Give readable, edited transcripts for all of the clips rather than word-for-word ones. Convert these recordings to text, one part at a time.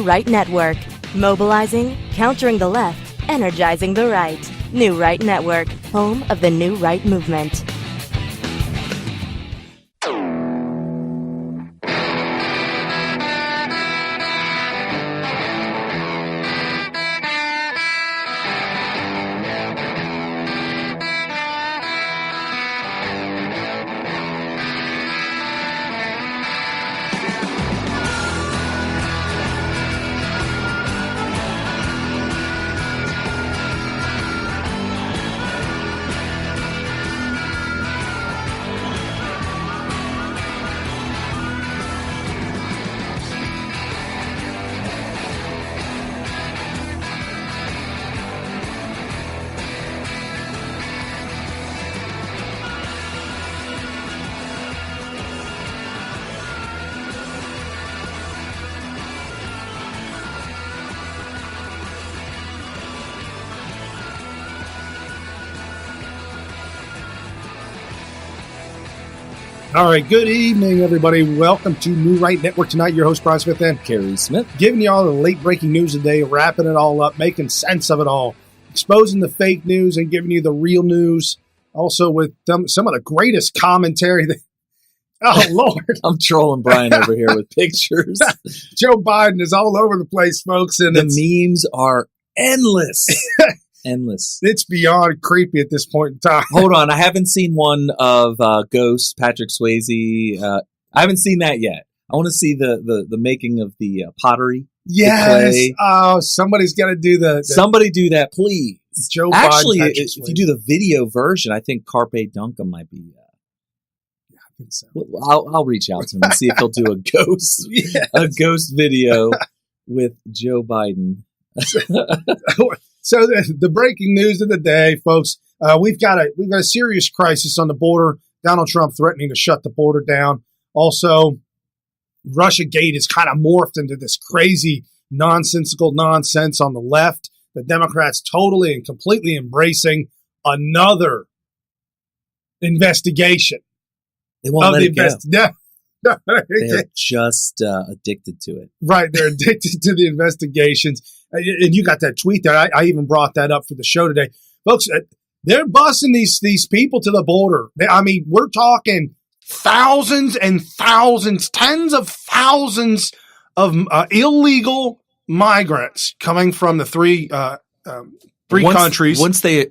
Right Network. Mobilizing, countering the left, energizing the right. New Right Network, home of the New Right movement. All right, good evening, everybody. Welcome to New Right Network tonight. Your host, Brian Smith and Kerry Smith. Giving you all the late-breaking news of the day, wrapping it all up, making sense of it all, exposing the fake news and giving you the real news. Also with some of the greatest commentary. Oh, Lord. I'm trolling Brian over here with pictures. Joe Biden is all over the place, folks. And the memes are endless. Endless. It's beyond creepy at this point in time. Hold on. I haven't seen one of Ghost, Patrick Swayze. I haven't seen that yet. I want to see the making of the pottery. Yes. Oh, somebody's got to do Somebody do that, please. Joe Actually, Biden, if you do the video version, I think Carpe Duncan might be. Yeah, I think so. I'll reach out to him and see if he'll do a ghost, a ghost video with Joe Biden. So the breaking news of the day, folks, we've got a serious crisis on the border. Donald Trump threatening to shut the border down. Also, Russiagate is kind of morphed into this crazy, nonsensical nonsense on the left. The Democrats totally and completely embracing another investigation. They won't let it go. They're They're just addicted to it. Right. They're addicted to the investigations. And you got that tweet there. I even brought that up for the show today. Folks, they're busing these people to the border. We're talking thousands and thousands, tens of thousands of illegal migrants coming from the three countries. Once they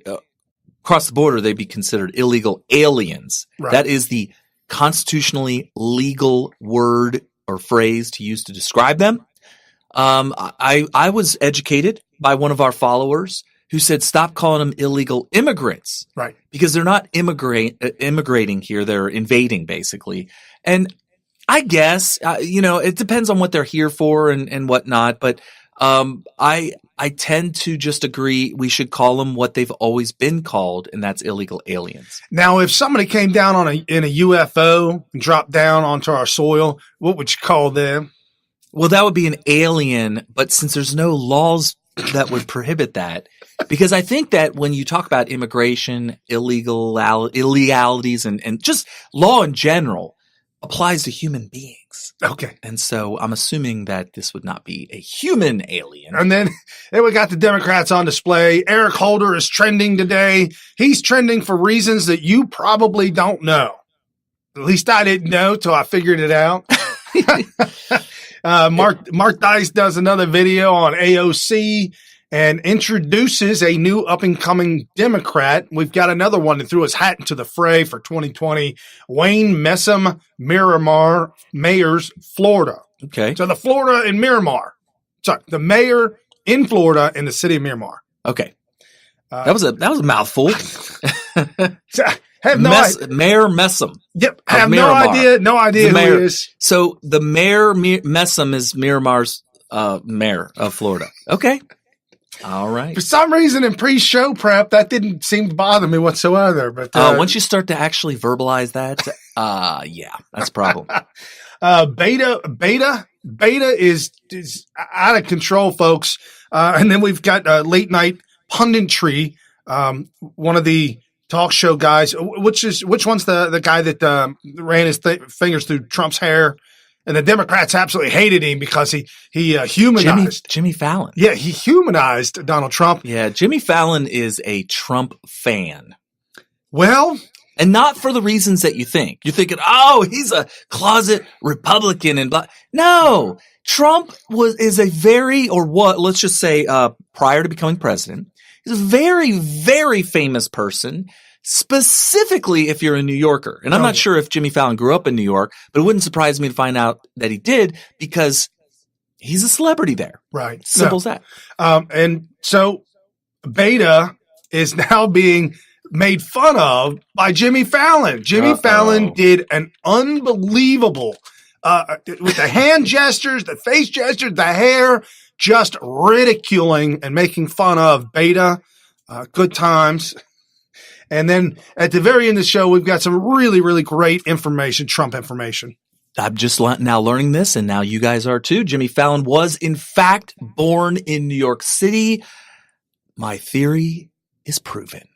cross the border, they'd be considered illegal aliens. Right. That is the constitutionally legal word or phrase to use to describe them. I was educated by one of our followers who said, stop calling them illegal immigrants. Right. Because they're not immigrating here. They're invading, basically. And I guess, it depends on what they're here for and whatnot. But I tend to just agree we should call them what they've always been called, and that's illegal aliens. Now, if somebody came down in a UFO and dropped down onto our soil, what would you call them? Well, that would be an alien, but since there's no laws that would prohibit that, because I think that when you talk about immigration, illegalities, and just law in general applies to human beings. Okay. And so I'm assuming that this would not be a human alien. And then we got the Democrats on display. Eric Holder is trending today. He's trending for reasons that you probably don't know. At least I didn't know till I figured it out. Mark Dice does another video on AOC and introduces a new up-and-coming Democrat. We've got another one that threw his hat into the fray for 2020, Wayne Messam, Miramar Mayors, Florida. Okay. So the Florida in Miramar. Sorry, the mayor in Florida in the city of Miramar. Okay. That was a mouthful. Have Mayor Messam. Yep. I have no idea who he is. So the Mayor Messam is Miramar's mayor of Florida. Okay. All right. For some reason in pre-show prep, that didn't seem to bother me whatsoever. But once you start to actually verbalize that, yeah, that's a problem. Beta is out of control, folks. And then we've got late night punditry. One of the talk show guys, which one's the guy that ran his fingers through Trump's hair And the Democrats absolutely hated him because he humanized Jimmy Fallon. Yeah, he humanized Donald Trump. Yeah, Jimmy Fallon is a Trump fan. Well, and not for the reasons that you think. You're thinking, oh, he's a closet Republican and blah. No, Trump is a very, or what, let's just say, prior to becoming president, he's a very, very famous person. Specifically, if you're a New Yorker. And I'm not sure if Jimmy Fallon grew up in New York, but it wouldn't surprise me to find out that he did because he's a celebrity there. Right. Simple as that. And so Beta is now being made fun of by Jimmy Fallon. Jimmy Fallon did an unbelievable, with the hand gestures, the face gestures, the hair, just ridiculing and making fun of Beta. Good times. And then at the very end of the show, we've got some really, really great information, Trump information. I'm just now learning this, and now you guys are too. Jimmy Fallon was, in fact, born in New York City. My theory is proven.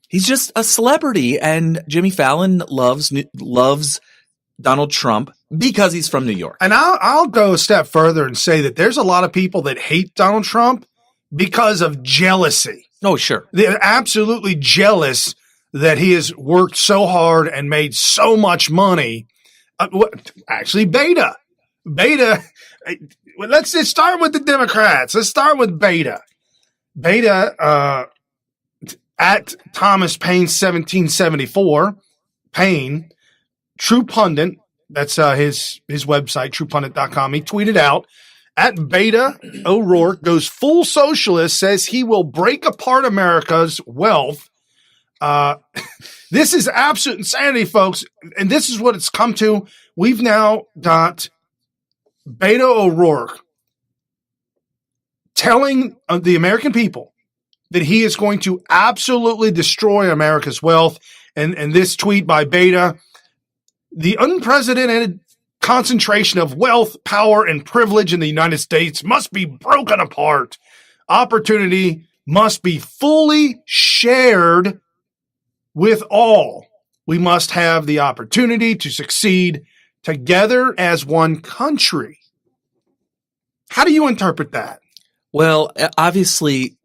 He's just a celebrity, and Jimmy Fallon loves Donald Trump because he's from New York. And I'll go a step further and say that there's a lot of people that hate Donald Trump because of jealousy. Oh, sure. They're absolutely jealous that he has worked so hard and made so much money. Actually, Beta. Let's just start with the Democrats. Let's start with Beta. Beta, at Thomas Paine 1774, Paine, True Pundit, that's his website, truepundit.com. He tweeted out, at Beta O'Rourke goes full socialist, says he will break apart America's wealth. This is absolute insanity, folks. And this is what it's come to. We've now got Beta O'Rourke telling the American people that he is going to absolutely destroy America's wealth. And this tweet by Beta, the unprecedented concentration of wealth, power, and privilege in the United States must be broken apart. Opportunity must be fully shared with all. We must have the opportunity to succeed together as one country. How do you interpret that? Well, obviously,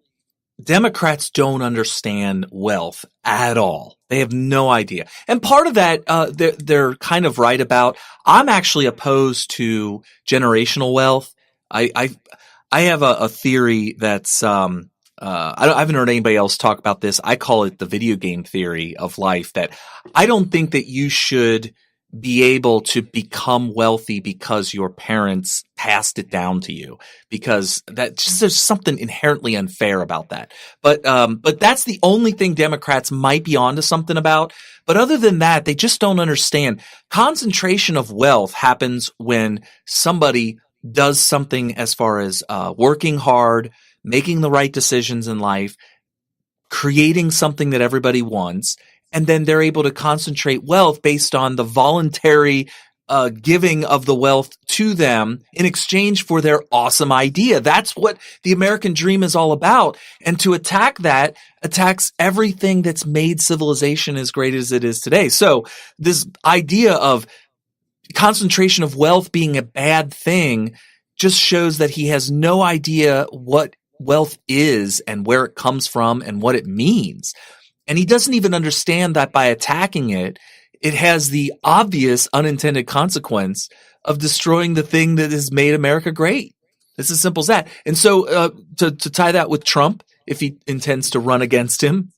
Democrats don't understand wealth at all. They have no idea. And part of that, they're kind of right about. I'm actually opposed to generational wealth. I have a theory that's, I haven't heard anybody else talk about this. I call it the video game theory of life, that I don't think that you should be able to become wealthy because your parents passed it down to you, because there's something inherently unfair about that. But that's the only thing Democrats might be onto something about. But other than that, they just don't understand. Concentration of wealth happens when somebody does something as far as working hard, making the right decisions in life, creating something that everybody wants, and then they're able to concentrate wealth based on the voluntary giving of the wealth to them in exchange for their awesome idea. That's what the American dream is all about. And to attack that attacks everything that's made civilization as great as it is today. So this idea of concentration of wealth being a bad thing just shows that he has no idea what wealth is and where it comes from and what it means. And he doesn't even understand that by attacking it, it has the obvious unintended consequence of destroying the thing that has made America great. It's as simple as that. And so to tie that with Trump, if he intends to run against him,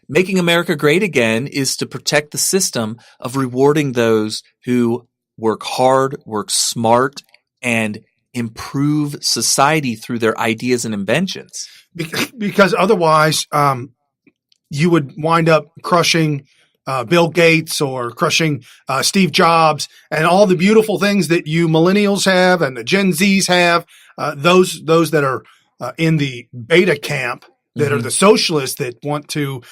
making America great again is to protect the system of rewarding those who work hard, work smart, and improve society through their ideas and inventions. Because otherwise, you would wind up crushing Bill Gates or crushing Steve Jobs and all the beautiful things that you millennials have and the Gen Zs have. Those that are in the beta camp, that are the socialists that want to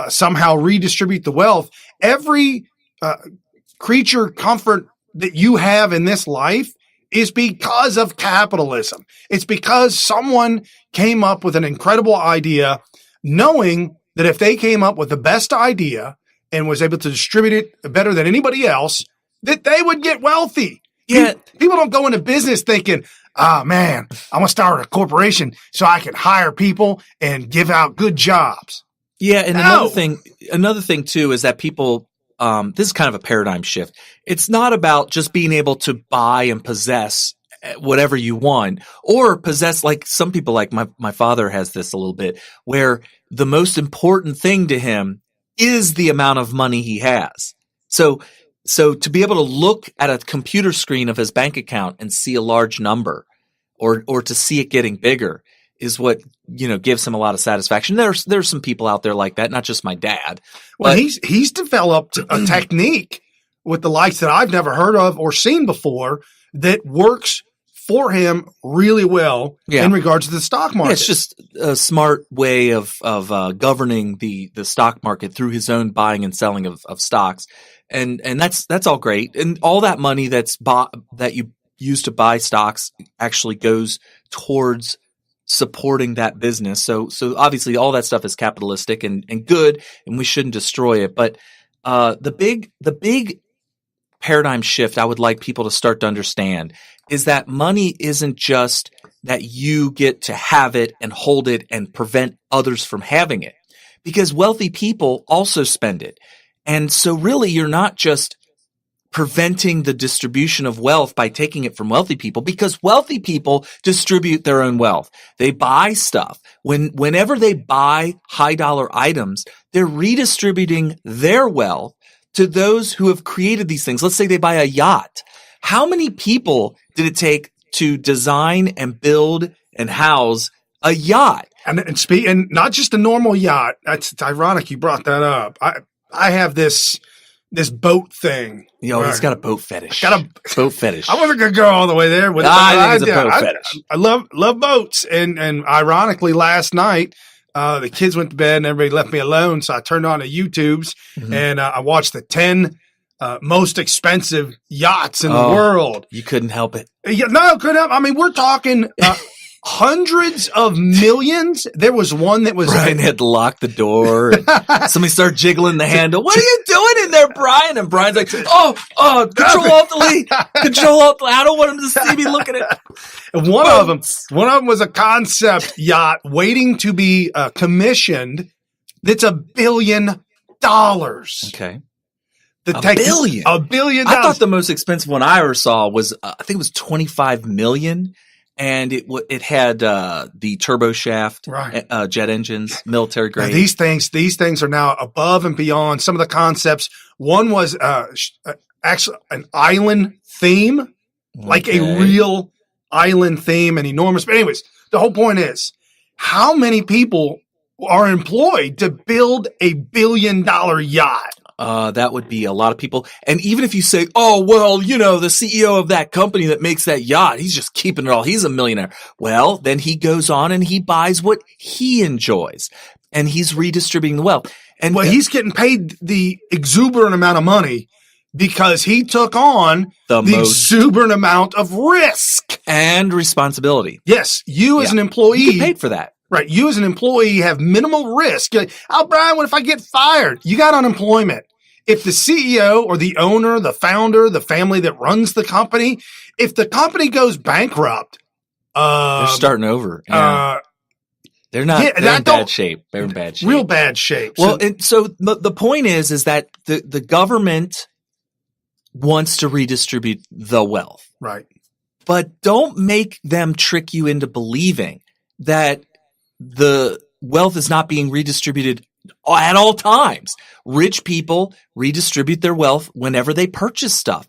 somehow redistribute the wealth. Every creature comfort that you have in this life is because of capitalism. It's because someone came up with an incredible idea, knowing that if they came up with the best idea and was able to distribute it better than anybody else, that they would get wealthy. Yeah. People don't go into business thinking, man, I'm going to start a corporation so I can hire people and give out good jobs. Yeah. And another thing too, is that people, this is kind of a paradigm shift. It's not about just being able to buy and possess whatever you want, or possess, like some people, like my father has this a little bit, where the most important thing to him is the amount of money he has. So to be able to look at a computer screen of his bank account and see a large number, or to see it getting bigger, is what, gives him a lot of satisfaction. There's some people out there like that, not just my dad. Well, he's developed a technique with the likes that I've never heard of or seen before that works for him really well in regards to the stock market. Yeah, it's just a smart way of governing the stock market through his own buying and selling of stocks. And that's all great. And all that money that you use to buy stocks actually goes towards supporting that business. So obviously all that stuff is capitalistic and good, and we shouldn't destroy it. But the big paradigm shift I would like people to start to understand is that money isn't just that you get to have it and hold it and prevent others from having it, because wealthy people also spend it. And so really you're not just preventing the distribution of wealth by taking it from wealthy people, because wealthy people distribute their own wealth. They buy stuff. Whenever they buy high dollar items, they're redistributing their wealth to those who have created these things. Let's say they buy a yacht. How many people did it take to design and build and house a yacht? And not just a normal yacht. It's ironic you brought that up. I have this boat thing. He's got a boat fetish. Boat fetish. I wasn't going to go all the way there with it. I think it's a boat fetish. I love boats. And ironically, last night, the kids went to bed and everybody left me alone. So I turned on the YouTubes and I watched the 10 most expensive yachts in the world. You couldn't help it. No, couldn't help. I mean, we're talking hundreds of millions. There was one that was Brian had to lock the door. And somebody started jiggling the handle. What are you doing in there, Brian? And Brian's like, control alt delete. Control alt delete. I don't want him to see me looking at it. One of them was a concept yacht waiting to be commissioned. That's $1 billion. Okay. $1 billion. $1 billion. I thought the most expensive one I ever saw was, I think it was $25 million. And it had the turbo shaft, jet engines, military grade. Now, these things are now above and beyond some of the concepts. One was actually an island theme, like a real island theme, and enormous. But anyways, the whole point is, how many people are employed to build $1 billion yacht? That would be a lot of people. And even if you say, the CEO of that company that makes that yacht, he's just keeping it all. He's a millionaire. Well, then he goes on and he buys what he enjoys, and he's redistributing the wealth. And he's getting paid the exuberant amount of money because he took on the exuberant amount of risk and responsibility. Yes. You as an employee, you get paid for that. Right. You as an employee have minimal risk. You're like, Brian, what if I get fired? You got unemployment. If the CEO or the owner, the founder, the family that runs the company, if the company goes bankrupt, they're starting over. Yeah. They're not. They're in bad shape. They're in bad shape. Real bad shape. Well, so the point is that the government wants to redistribute the wealth, right? But don't make them trick you into believing that the wealth is not being redistributed at all times. Rich people redistribute their wealth whenever they purchase stuff.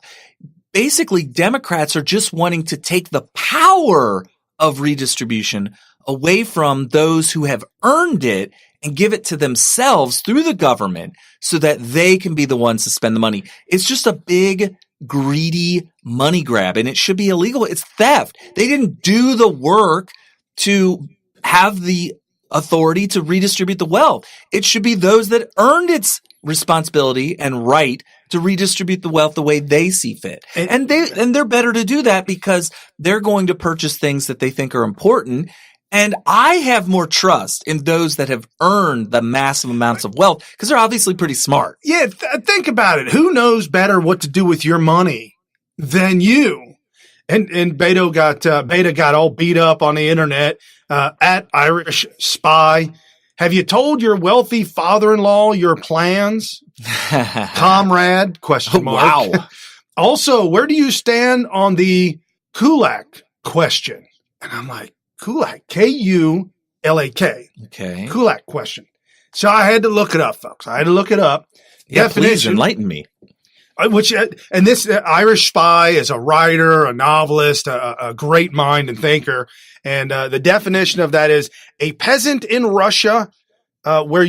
Basically, Democrats are just wanting to take the power of redistribution away from those who have earned it and give it to themselves through the government so that they can be the ones to spend the money. It's just a big, greedy money grab, and it should be illegal. It's theft. They didn't do the work to have the authority to redistribute the wealth. It should be those that earned its responsibility and right to redistribute the wealth the way they see fit. And they're better to do that because they're going to purchase things that they think are important. And I have more trust in those that have earned the massive amounts of wealth because they're obviously pretty smart. Yeah, think about it. Who knows better what to do with your money than you? And Beta got all beat up on the internet at Irish Spy. Have you told your wealthy father-in-law your plans, comrade? Question mark. Wow. Also, where do you stand on the Kulak question? And I'm like, Kulak, Kulak. Okay. Kulak question. So I had to look it up, folks. I had to look it up. Yeah, please enlighten me. And this Irish Spy is a writer, a novelist, a great mind and thinker. And the definition of that is a peasant in Russia, where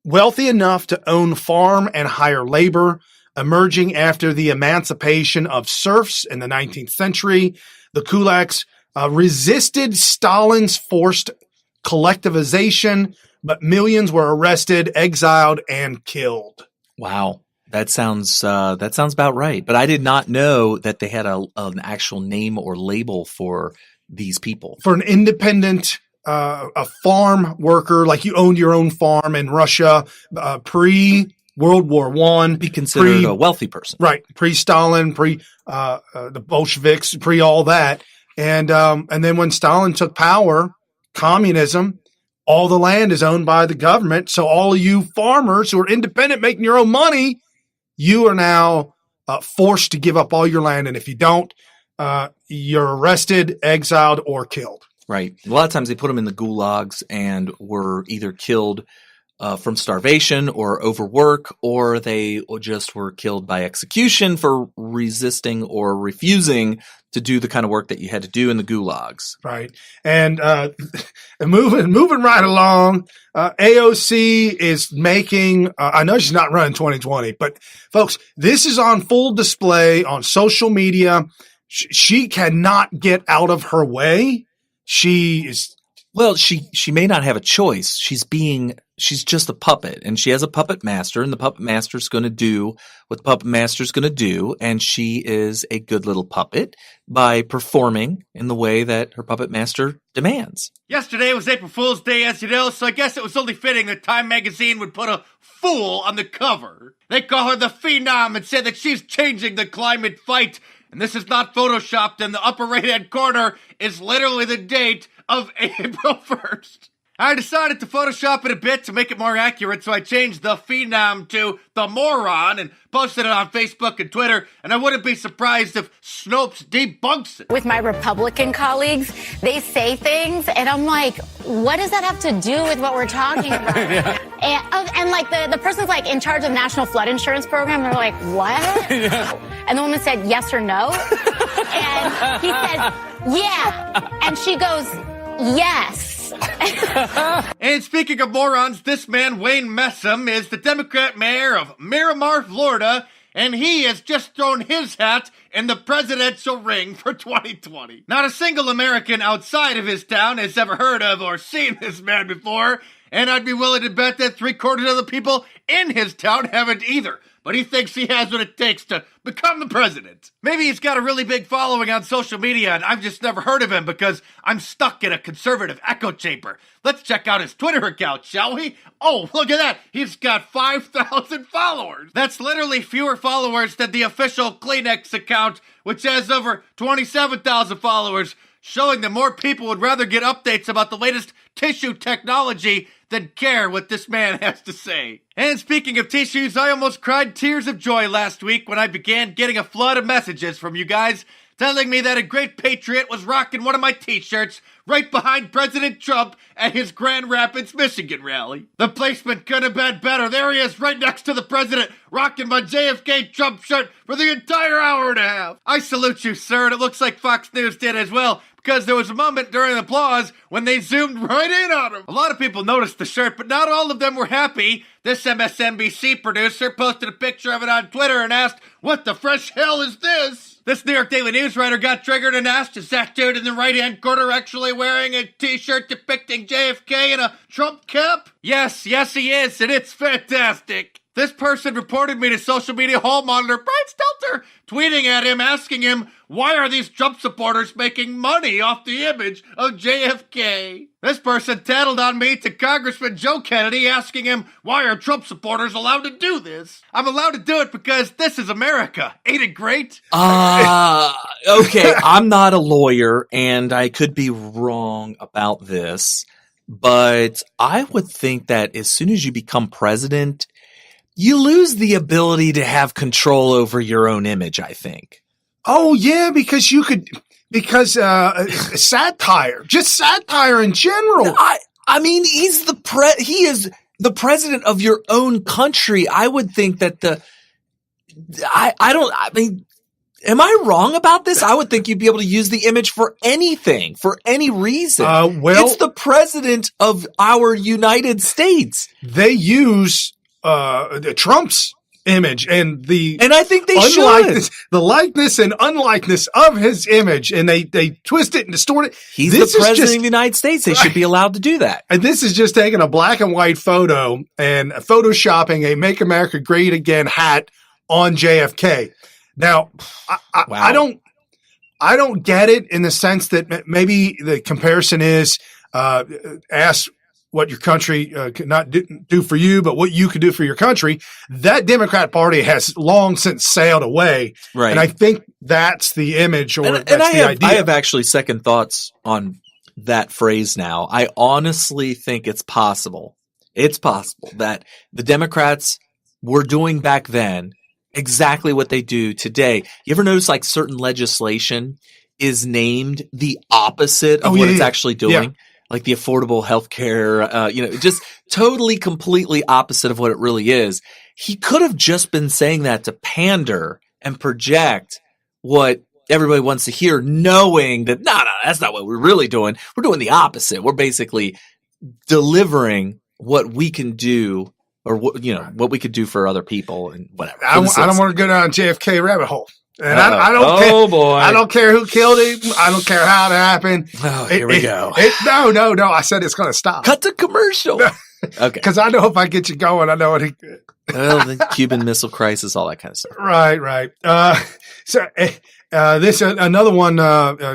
wealthy enough to own farm and hire labor, emerging after the emancipation of serfs in the 19th century. The kulaks resisted Stalin's forced collectivization, but millions were arrested, exiled, and killed. Wow. That sounds about right. But I did not know that they had an actual name or label for these people. For an independent, a farm worker, like you owned your own farm in Russia, pre-World War I. Be considered a wealthy person. Right. Pre-Stalin, the Bolsheviks, pre all that. And then when Stalin took power, communism, all the land is owned by the government. So all of you farmers who are independent, making your own money, you are now forced to give up all your land. And if you don't, you're arrested, exiled, or killed. Right. A lot of times they put them in the gulags and were either killed from starvation or overwork, or they just were killed by execution for resisting or refusing to do the kind of work that you had to do in the gulags. Right. And moving right along, AOC is making, I know she's not running 2020, but folks, this is on full display on social media. She cannot get out of her way. She may not have a choice. She's just a puppet, and she has a puppet master, and the puppet master's going to do what the puppet master's going to do, and she is a good little puppet by performing in the way that her puppet master demands. Yesterday was April Fool's Day, as you know, so I guess it was only fitting that Time magazine would put a fool on the cover. They call her the Phenom and say that she's changing the climate fight, and this is not photoshopped, and the upper right-hand corner is literally the date of April 1st. I decided to Photoshop it a bit to make it more accurate, so I changed the Phenom to the Moron and posted it on Facebook and Twitter, and I wouldn't be surprised if Snopes debunks it. With my Republican colleagues, they say things, and I'm like, what does that have to do with what we're talking about? and like, the person's like in charge of the National Flood Insurance Program, and they're like, what? And the woman said, yes or no? And he says, yeah. And she goes, yes. And speaking of morons, this man, Wayne Messam, is the Democrat mayor of Miramar, Florida, and he has just thrown his hat in the presidential ring for 2020. Not a single American outside of his town has ever heard of or seen this man before, and I'd be willing to bet that 3/4 of the people in his town haven't either. But he thinks he has what it takes to become the president. Maybe he's got a really big following on social media, and I've just never heard of him because I'm stuck in a conservative echo chamber. Let's check out his Twitter account, shall we? Oh, look at that. He's got 5,000 followers. That's literally fewer followers than the official Kleenex account, which has over 27,000 followers, showing that more people would rather get updates about the latest tissue technology than care what this man has to say. And speaking of tissues, I almost cried tears of joy last week when I began getting a flood of messages from you guys telling me that a great patriot was rocking one of my t-shirts right behind President Trump at his Grand Rapids, Michigan rally. The placement couldn't have been better. There he is right next to the president, rocking my JFK Trump shirt for the entire hour and a half. I salute you, sir, and it looks like Fox News did as well, because there was a moment during the applause when they zoomed right in on him. A lot of people noticed the shirt, but not all of them were happy. This MSNBC producer posted a picture of it on Twitter and asked, what the fresh hell is this? This New York Daily News writer got triggered and asked, is that dude in the right-hand corner actually wearing a t-shirt depicting JFK in a Trump cap? Yes, he is, and it's fantastic. This person reported me to social media hall monitor Brian Stelter, tweeting at him, asking him, why are these Trump supporters making money off the image of JFK? This person tattled on me to Congressman Joe Kennedy, asking him, why are Trump supporters allowed to do this? I'm allowed to do it because this is America. Ain't it great? Okay, I'm not a lawyer, and I could be wrong about this, but I would think that as soon as you become president, you lose the ability to have control over your own image, I think. Oh, yeah, because satire, just satire in general. I mean, he is the president of your own country. I would think that am I wrong about this? I would think you'd be able to use the image for anything, for any reason. It's the president of our United States. They use Trump's image and I think they should. The likeness and unlikeness of his image, and they twist it and distort it. He's the president of the United States. They should be allowed to do that. And this is just taking a black and white photo and photoshopping a "Make America Great Again" hat on JFK. Now, I don't get it in the sense that maybe the comparison is ask what your country could not do for you, but what you could do for your country. That Democrat Party has long since sailed away. Right. And I think that's the image, or that's the idea. I have actually second thoughts on that phrase now. I honestly think it's possible that the Democrats were doing back then exactly what they do today. You ever notice like certain legislation is named the opposite of what it's actually doing? Yeah. Like the affordable health care, just totally, completely opposite of what it really is. He could have just been saying that to pander and project what everybody wants to hear, knowing that, no, that's not what we're really doing. We're doing the opposite. We're basically delivering what we can do, or what we could do for other people and whatever. I don't want to go down JFK rabbit hole. And I don't care. Oh boy! I don't care who killed him. I don't care how it happened. Oh, here we go. No. I said it's going to stop. Cut to commercial. Okay. Because I know if I get you going, I know what well, the Cuban Missile Crisis, all that kind of stuff. Right. This another one.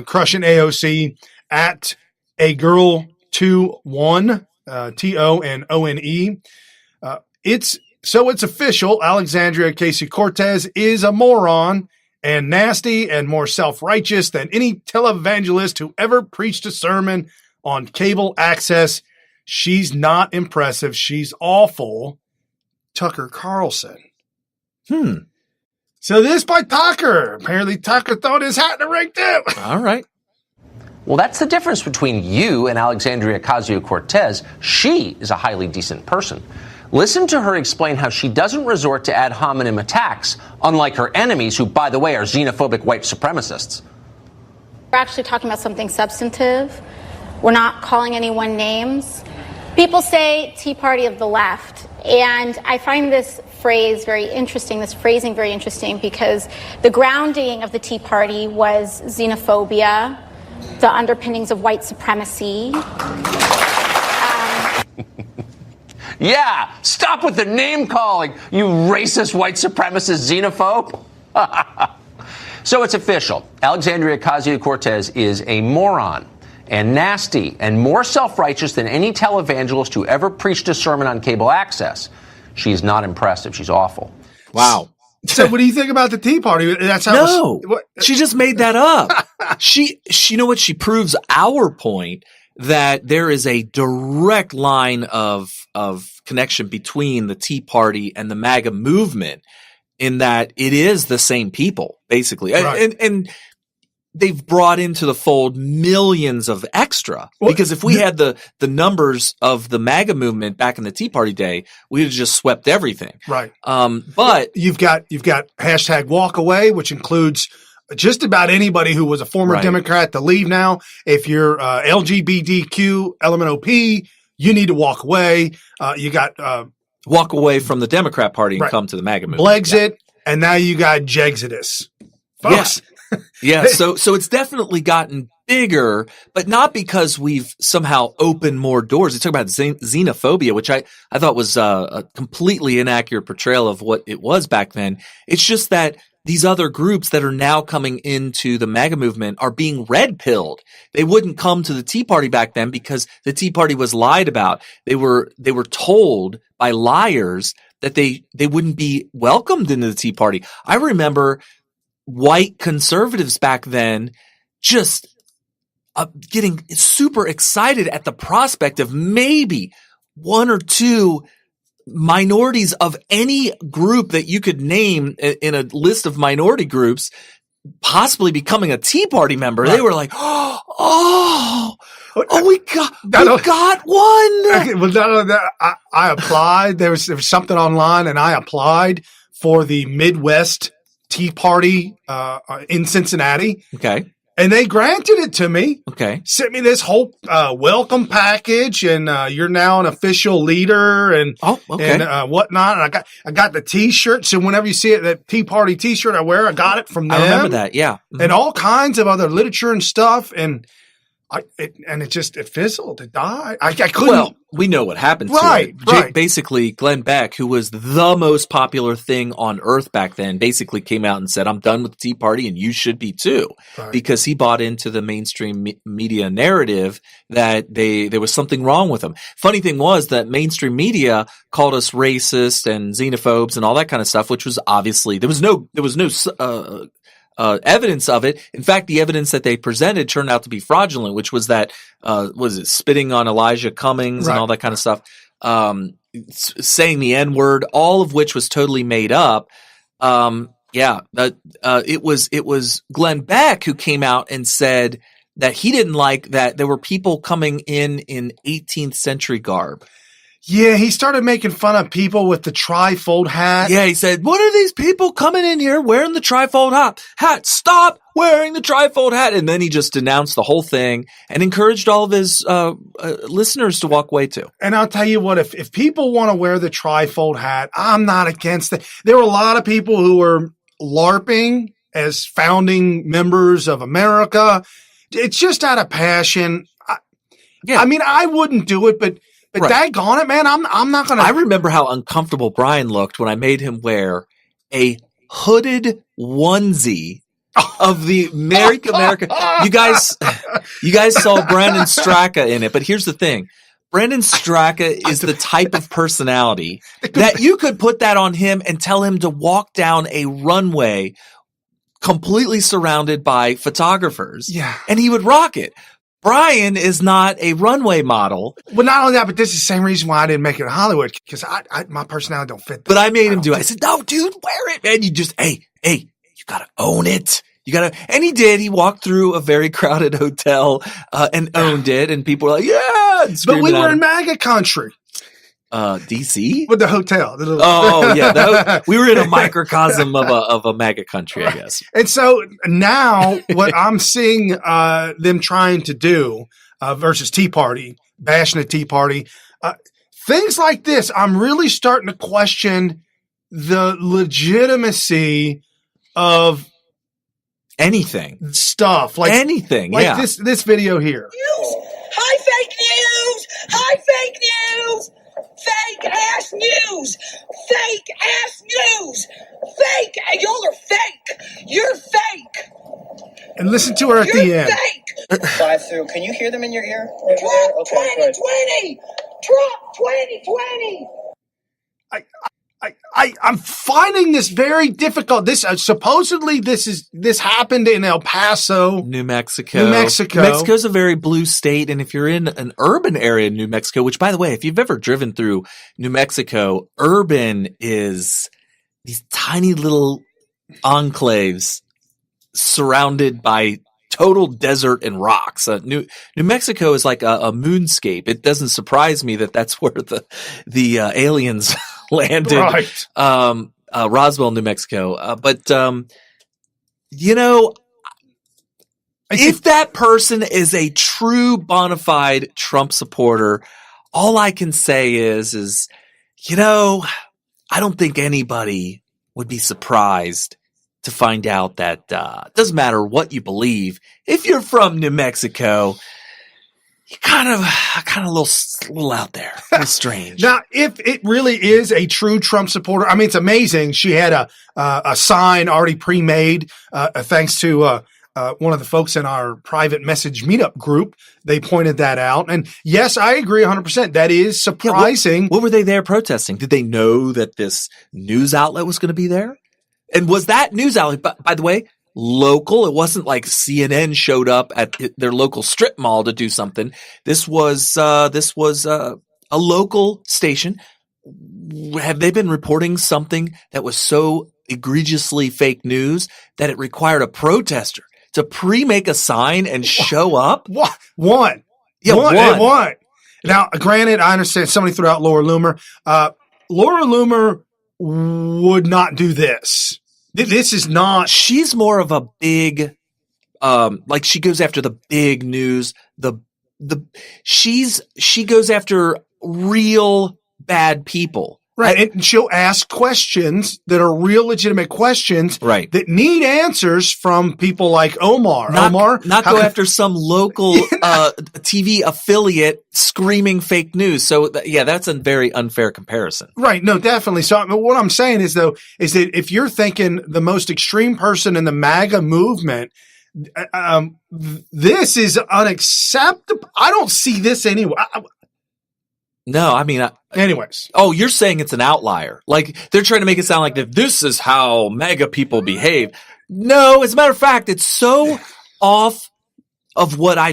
Crushing AOC at a girl 21 TONONE. It's official. Alexandria Ocasio-Cortez is a moron and nasty and more self-righteous than any televangelist who ever preached a sermon on cable access. She's not impressive. She's awful. Tucker Carlson. So this by Tucker. Apparently Tucker thought his hat in the ring too. All right. Well, that's the difference between you and Alexandria Ocasio-Cortez. She is a highly decent person. Listen to her explain how she doesn't resort to ad hominem attacks, unlike her enemies, who, by the way, are xenophobic white supremacists. We're actually talking about something substantive. We're not calling anyone names. People say Tea Party of the left, and I find this phrasing very interesting, because the grounding of the Tea Party was xenophobia, the underpinnings of white supremacy. Yeah, stop with the name calling, you racist white supremacist xenophobe. So it's official. Alexandria Ocasio-Cortez is a moron and nasty and more self-righteous than any televangelist who ever preached a sermon on cable access. She's not impressive. She's awful. Wow. So what do you think about the Tea Party? That's how she just made that up. She she proves our point that there is a direct line of connection between the Tea Party and the MAGA movement, in that it is the same people, basically. Right. And they've brought into the fold millions of extra, because if we had the numbers of the MAGA movement back in the Tea Party day, we'd have just swept everything. Right. But you've got hashtag walk away, which includes just about anybody who was a former Democrat to leave now. If you're LGBTQ, LMNOP, you need to walk away. You got walk away from the Democrat Party and come to the MAGA movement. Blexit, and now you got Jexodus. Folks. Yeah. So it's definitely gotten bigger, but not because we've somehow opened more doors. They talk about xenophobia, which I thought was a completely inaccurate portrayal of what it was back then. It's just that these other groups that are now coming into the MAGA movement are being red-pilled. They wouldn't come to the Tea Party back then because the Tea Party was lied about. They were told by liars that they wouldn't be welcomed into the Tea Party. I remember white conservatives back then just getting super excited at the prospect of maybe one or two minorities of any group that you could name in a list of minority groups possibly becoming a Tea Party member. Right. They were like, we got one. Okay, well, not only that, I applied. There was something online, and I applied for the Midwest Tea Party in Cincinnati. Okay. And they granted it to me. Okay. Sent me this whole welcome package, and you're now an official leader, and whatnot. And I got the T-shirt. So whenever you see it, that Tea Party T-shirt I wear, I got it from them. I remember that. Yeah. Mm-hmm. And all kinds of other literature and stuff, and it fizzled. It died. I couldn't. Well, we know what happened to it. Right. Basically, Glenn Beck, who was the most popular thing on earth back then, basically came out and said, I'm done with the Tea Party and you should be too. Right. Because he bought into the mainstream media narrative that there was something wrong with him. Funny thing was that mainstream media called us racist and xenophobes and all that kind of stuff, which was obviously, there was no evidence of it. In fact, the evidence that they presented turned out to be fraudulent, which was that, spitting on Elijah Cummings and all that kind of stuff, saying the N-word, all of which was totally made up. It was Glenn Beck who came out and said that he didn't like that there were people coming in 18th century garb. Yeah, he started making fun of people with the trifold hat. Yeah, he said, what are these people coming in here wearing the trifold hat? Stop wearing the trifold hat. And then he just denounced the whole thing and encouraged all of his listeners to walk away too. And I'll tell you what, if people want to wear the trifold hat, I'm not against it. There were a lot of people who were LARPing as founding members of America. It's just out of passion. I mean, I wouldn't do it, but daggone it, man, I'm not going to. I remember how uncomfortable Brian looked when I made him wear a hooded onesie of the America. You guys saw Brandon Straka in it, but here's the thing. Brandon Straka is the type of personality that you could put that on him and tell him to walk down a runway completely surrounded by photographers. Yeah. And he would rock it. Brian is not a runway model. Well, not only that, but this is the same reason why I didn't make it in Hollywood, because my personality don't fit that. But I made him do it. I said, no, dude, wear it, man. You just, hey, you gotta own it. And he did. He walked through a very crowded hotel and owned it, and people were like, yeah. But we were in MAGA country. DC? With the hotel. We were in a microcosm of a MAGA country, I guess. And so now what I'm seeing them trying to do versus Tea Party, bashing the Tea Party, things like this, I'm really starting to question the legitimacy of anything stuff. Like anything, like this video here. Hi, fake news! Hi, fake news! Fake ass news! Fake ass news! Fake! Y'all are fake! You're fake! And listen to her at the end. Fake! Drive through. Can you hear them in your ear? Trump 2020! Trump 2020! I'm finding this very difficult. This supposedly this happened in El Paso, New Mexico. New Mexico is a very blue state, and if you're in an urban area in New Mexico, which by the way, if you've ever driven through New Mexico, urban is these tiny little enclaves surrounded by total desert and rocks. New Mexico is like a moonscape. It doesn't surprise me that that's where the aliens landed. Right. Roswell, New Mexico. But if that person is a true bona fide Trump supporter, all I can say is, I don't think anybody would be surprised to find out that doesn't matter what you believe. If you're from New Mexico, kind of a little out there, a little strange. Now, if it really is a true Trump supporter, I mean, it's amazing. She had a sign already pre-made, thanks to one of the folks in our private message meetup group. They pointed that out. And yes, I agree 100%. That is surprising. What were they there protesting? Did they know that this news outlet was going to be there? And was that news outlet, by the way, local? It wasn't like CNN showed up at their local strip mall to do something. This was a local station. Have they been reporting something that was so egregiously fake news that it required a protester to pre-make a sign and show up? What? One. Yeah, one. Now, granted, I understand somebody threw out Laura Loomer. Laura Loomer would not do this. This is not. She's more of a big, like she goes after the big news. She goes after real bad people. Right. And she'll ask questions that are real legitimate questions. Right. That need answers from people like Omar. Not go after some local TV affiliate screaming fake news. So that's a very unfair comparison. Right. No, definitely. So what I'm saying is that if you're thinking the most extreme person in the MAGA movement, this is unacceptable. I don't see this anywhere. No, I mean, anyways. Oh, you're saying it's an outlier. Like they're trying to make it sound like that this is how MAGA people behave. No, as a matter of fact, it's so off of what I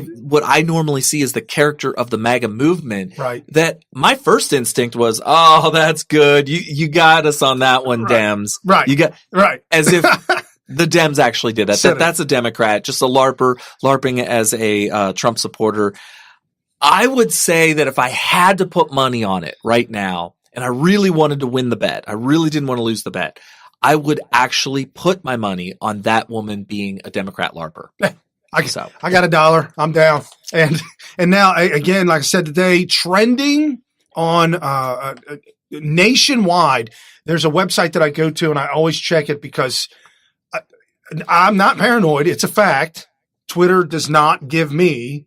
normally see as the character of the MAGA movement. Right. That my first instinct was, oh, that's good. You got us on that one, right. Dems. Right. You got right. As if the Dems actually did that. That's a Democrat, just a LARPing as a Trump supporter. I would say that if I had to put money on it right now, and I really wanted to win the bet, I really didn't want to lose the bet, I would actually put my money on that woman being a Democrat LARPer. I got $1. I'm down. And now, again, like I said today, trending on nationwide, there's a website that I go to, and I always check it because I'm not paranoid. It's a fact. Twitter does not give me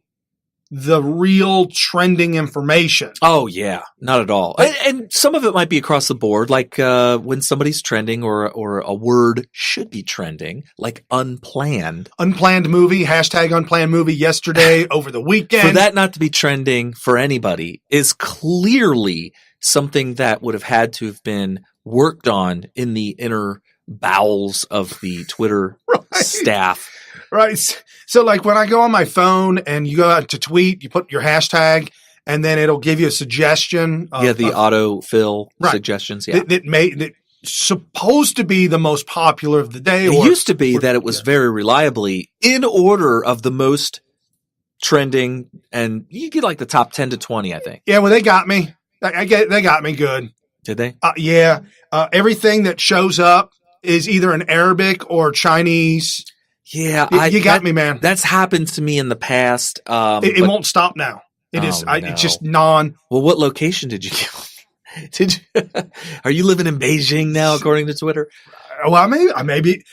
the real trending information. Oh, yeah. Not at all. And some of it might be across the board, like when somebody's trending or a word should be trending, like unplanned. Unplanned movie, hashtag unplanned movie yesterday, over the weekend. For that not to be trending for anybody is clearly something that would have had to have been worked on in the inner bowels of the Twitter staff. Right. So like when I go on my phone and you go out to tweet, you put your hashtag and then it'll give you a suggestion. The autofill suggestions. Yeah. That supposed to be the most popular of the day. It used to be that it was very reliably in order of the most trending, and you get like the top 10 to 20, I think. Yeah. Well, they got me. They got me good. Did they? Yeah. Everything that shows up is either in Arabic or Chinese. Yeah, you got me, man. That's happened to me in the past. It won't stop now. It's just non. Well, what location did you get? Are you living in Beijing now, according to Twitter? Well, maybe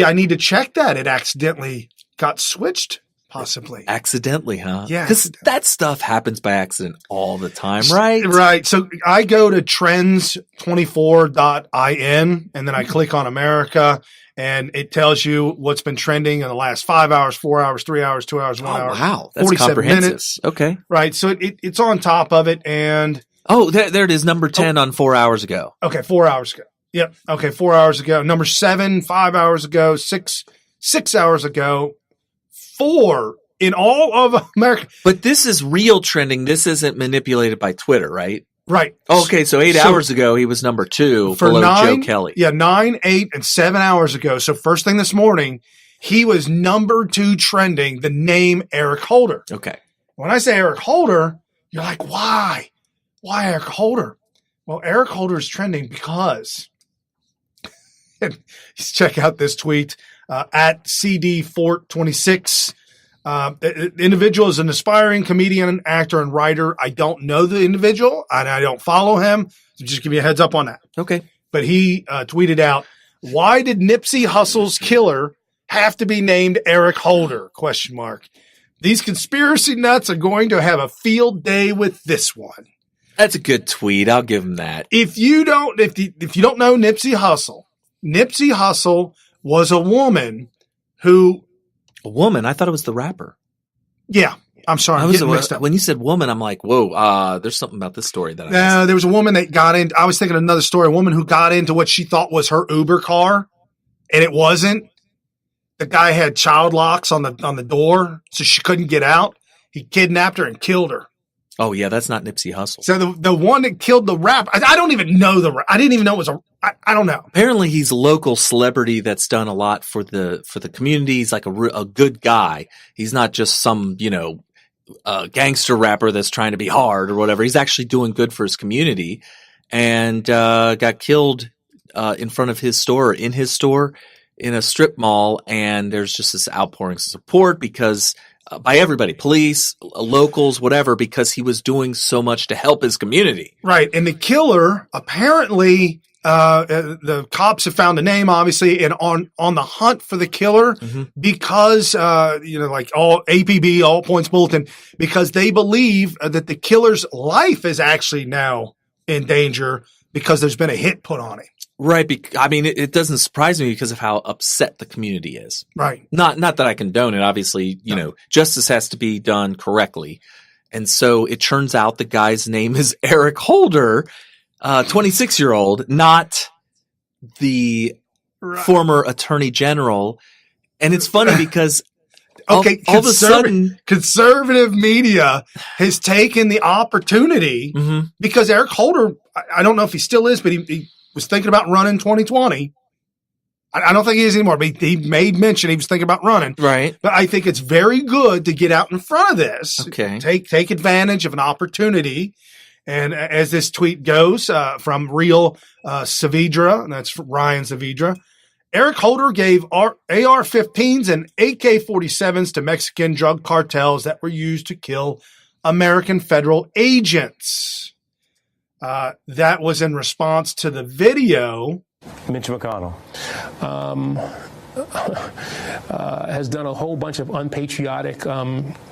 I need to check that. It accidentally got switched, possibly. Accidentally, huh? Yeah. Because that stuff happens by accident all the time, right? Right. So I go to trends24.in and then I click on America. And it tells you what's been trending in the last 5 hours, 4 hours, 3 hours, 2 hours, 1 hour. Wow. That's 47 minutes. Okay. Right. So it's on top of it. And there it is. Number 10 on 4 hours ago. Okay. 4 hours ago. Yep. Okay. 4 hours ago. Number 7, 5 hours ago. 6 hours ago. 4 in all of America. But this is real trending. This isn't manipulated by Twitter, right? Right. Okay, so 8 hours ago, he was number 2 below Joe Kelly. Yeah, 9, 8, and 7 hours ago. So first thing this morning, he was number 2 trending, the name Eric Holder. Okay. When I say Eric Holder, you're like, why? Why Eric Holder? Well, Eric Holder is trending because, check out this tweet, at CD426. The individual is an aspiring comedian, actor, and writer. I don't know the individual, and I don't follow him. So just give you a heads up on that. Okay. But he tweeted out, "Why did Nipsey Hussle's killer have to be named Eric Holder?" ? These conspiracy nuts are going to have a field day with this one. That's a good tweet. I'll give him that. If you don't know Nipsey Hussle was a woman who. A woman? I thought it was the rapper. Yeah. I'm sorry. I'm getting mixed up. When you said woman, I'm like, whoa, there's something about this story that No, there was a woman that got in. I was thinking of another story. A woman who got into what she thought was her Uber car, and it wasn't. The guy had child locks on the door, so she couldn't get out. He kidnapped her and killed her. Oh yeah, that's not Nipsey Hussle. So the one that killed the rapper, I don't even know I didn't even know it was I don't know. Apparently, he's a local celebrity that's done a lot for the community. He's like a good guy. He's not just some gangster rapper that's trying to be hard or whatever. He's actually doing good for his community, and got killed in front of his store, in a strip mall. And there's just this outpouring of support because by everybody, police, locals, whatever, because he was doing so much to help his community. Right. And the killer, apparently, the cops have found a name, obviously, and on the hunt for the killer because, like all APB, All Points Bulletin, because they believe that the killer's life is actually now in danger because there's been a hit put on it. Right. I mean, it doesn't surprise me because of how upset the community is. Right. Not that I condone it. Obviously, justice has to be done correctly. And so it turns out the guy's name is Eric Holder, 26-year-old, not the former attorney general. And it's funny because all of a sudden conservative media has taken the opportunity because Eric Holder, I don't know if he still is, but he was thinking about running 2020. I don't think he is anymore, but he made mention he was thinking about running. Right. But I think it's very good to get out in front of this. Okay. Take advantage of an opportunity. And as this tweet goes from Real Saavedra, and that's Ryan Saavedra, Eric Holder gave AR-15s and AK-47s to Mexican drug cartels that were used to kill American federal agents. That was in response to the video. Mitch McConnell has done a whole bunch of unpatriotic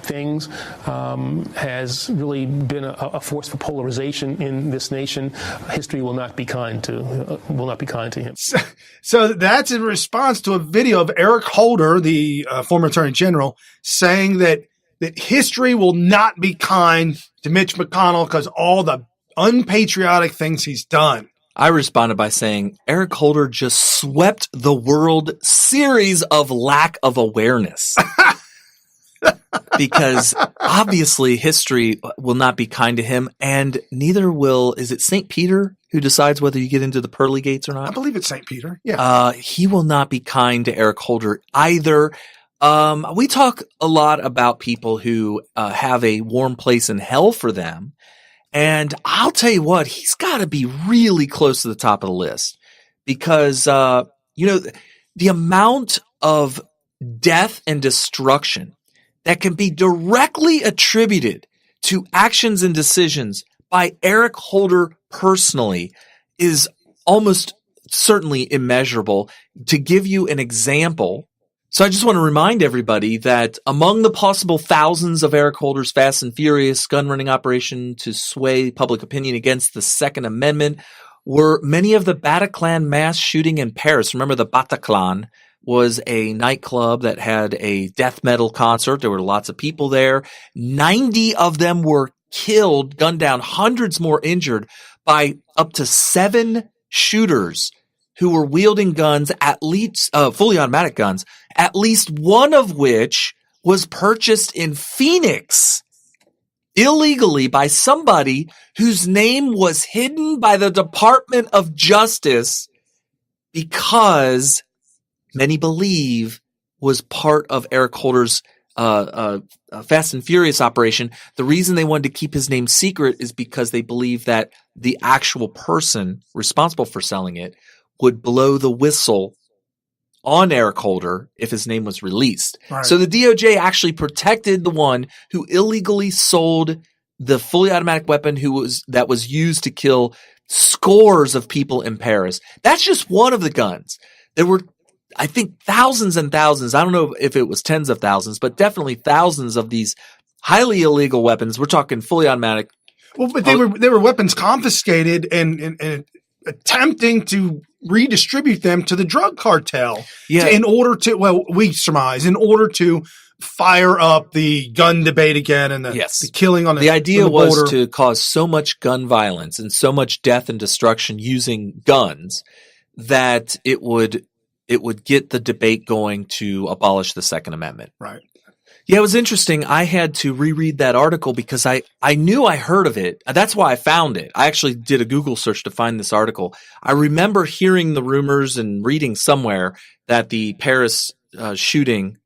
things, has really been a force for polarization in this nation. History will not be kind to him. So that's in response to a video of Eric Holder, the former Attorney General, saying that history will not be kind to Mitch McConnell because all the unpatriotic things he's done. I responded by saying Eric Holder just swept the World Series of lack of awareness. Because obviously history will not be kind to him, and neither is it St. Peter who decides whether you get into the pearly gates or not? I believe it's St. Peter. Yeah. He will not be kind to Eric Holder either. We talk a lot about people who have a warm place in hell for them. And I'll tell you what, he's got to be really close to the top of the list because, the amount of death and destruction that can be directly attributed to actions and decisions by Eric Holder personally is almost certainly immeasurable. To give you an example, so I just want to remind everybody that among the possible thousands of Eric Holder's Fast and Furious gun running operation to sway public opinion against the Second Amendment were many of the Bataclan mass shooting in Paris. Remember, the Bataclan was a nightclub that had a death metal concert. There were lots of people there. 90 of them were killed, gunned down, hundreds more injured by up to 7 shooters who were wielding guns, at least fully automatic guns, at least one of which was purchased in Phoenix illegally by somebody whose name was hidden by the Department of Justice because many believe was part of Eric Holder's Fast and Furious operation. The reason they wanted to keep his name secret is because they believe that the actual person responsible for selling it would blow the whistle on Eric Holder if his name was released. Right. So the DOJ actually protected the one who illegally sold the fully automatic weapon that was used to kill scores of people in Paris. That's just one of the guns. There were, I think thousands and thousands, I don't know if it was tens of thousands, but definitely thousands of these highly illegal weapons. We're talking fully automatic. Well, but they were weapons confiscated and attempting to redistribute them to the drug cartel in order to, well, we surmise, in order to fire up the gun debate again and the killing on the idea border. Was to cause so much gun violence and so much death and destruction using guns that it would get the debate going to abolish the Second Amendment. Right. Yeah, it was interesting. I had to reread that article because I knew I heard of it. That's why I found it. I actually did a Google search to find this article. I remember hearing the rumors and reading somewhere that the Paris mass shooting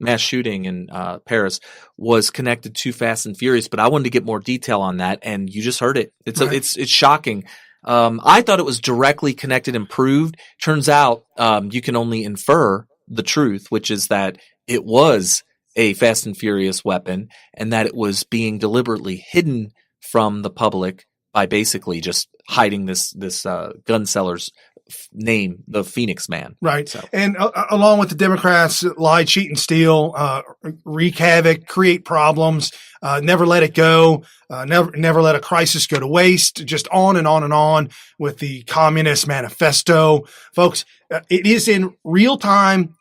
in Paris was connected to Fast and Furious, but I wanted to get more detail on that, and you just heard it. It's shocking. I thought it was directly connected and proved. Turns out you can only infer the truth, which is that it was a Fast and Furious weapon and that it was being deliberately hidden from the public by basically just hiding this gun seller's name, the Phoenix Man. Right. So. And along with the Democrats, lie, cheat, and steal, wreak havoc, create problems, never let it go, never let a crisis go to waste, just on and on and on with the Communist Manifesto. Folks, it is in real time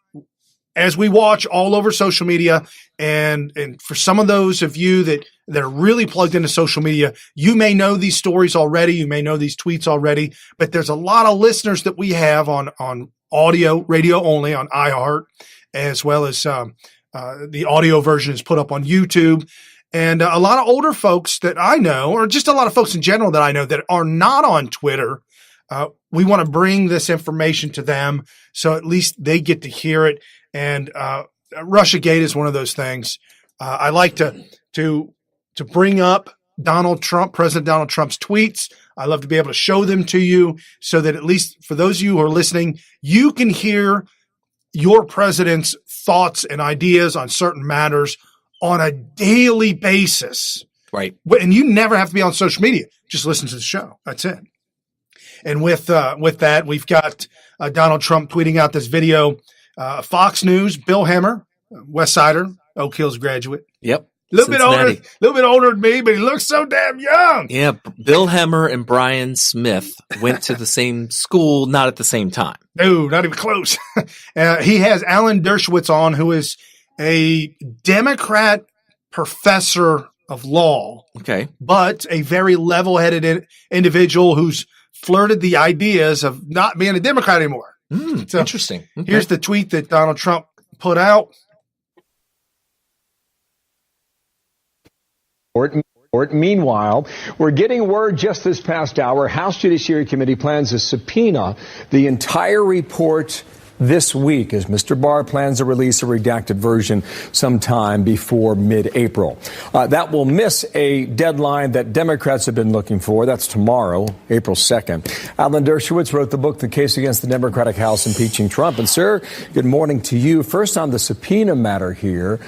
as we watch all over social media. And for some of those of you that are really plugged into social media, you may know these stories already. You may know these tweets already, but there's a lot of listeners that we have on audio, radio only on iHeart, as well as the audio version is put up on YouTube. And a lot of older folks that I know, or just a lot of folks in general that I know that are not on Twitter, we want to bring this information to them so at least they get to hear it. And Russiagate is one of those things. I like to bring up President Donald Trump's tweets. I love to be able to show them to you so that at least for those of you who are listening, you can hear your president's thoughts and ideas on certain matters on a daily basis. Right. And you never have to be on social media. Just listen to the show. That's it. And with that, we've got Donald Trump tweeting out this video. Fox News, Bill Hemmer, West Sider, Oak Hills graduate. Yep. A little bit older than me, but he looks so damn young. Yeah. Bill Hemmer and Brian Smith went to the same school, not at the same time. No, not even close. He has Alan Dershowitz on, who is a Democrat professor of law. Okay. But a very level-headed individual who's flirted the ideas of not being a Democrat anymore. So interesting. Okay. Here's the tweet that Donald Trump put out. Meanwhile, we're getting word just this past hour, House Judiciary Committee plans to subpoena the entire report this week as Mr. Barr plans to release a redacted version sometime before mid-April. That will miss a deadline that Democrats have been looking for. That's tomorrow, April 2nd. Alan Dershowitz wrote the book, The Case Against the Democratic House Impeaching Trump. And, sir, good morning to you. First, on the subpoena matter here,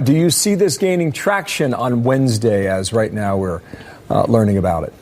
do you see this gaining traction on Wednesday as right now we're learning about it?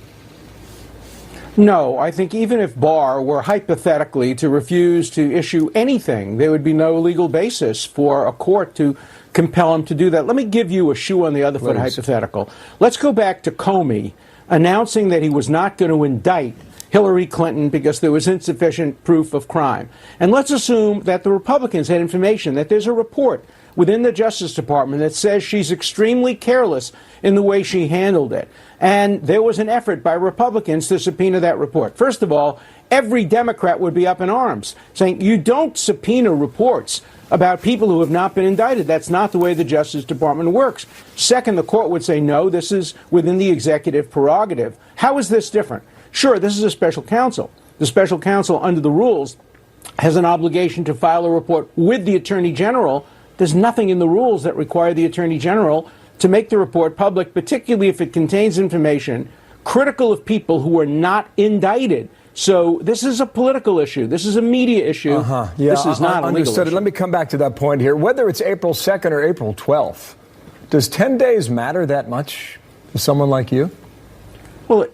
No, I think even if Barr were hypothetically to refuse to issue anything, there would be no legal basis for a court to compel him to do that. Let me give you a shoe on the other foot hypothetical. Let's go back to Comey announcing that he was not going to indict Hillary Clinton because there was insufficient proof of crime. And let's assume that the Republicans had information that there's a report within the Justice Department that says she's extremely careless in the way she handled it. And there was an effort by Republicans to subpoena that report. First of all, every Democrat would be up in arms, saying you don't subpoena reports about people who have not been indicted. That's not the way the Justice Department works. Second, the court would say, no, this is within the executive prerogative. How is this different? Sure, this is a special counsel. The special counsel, under the rules, has an obligation to file a report with the Attorney General. There's nothing in the rules that require the Attorney General to make the report public, particularly if it contains information critical of people who are not indicted. So this is a political issue. This is a media issue. Yeah, this is not a legal issue. Let me come back to that point here. Whether it's April 2nd or April 12th, does 10 days matter that much to someone like you? Well,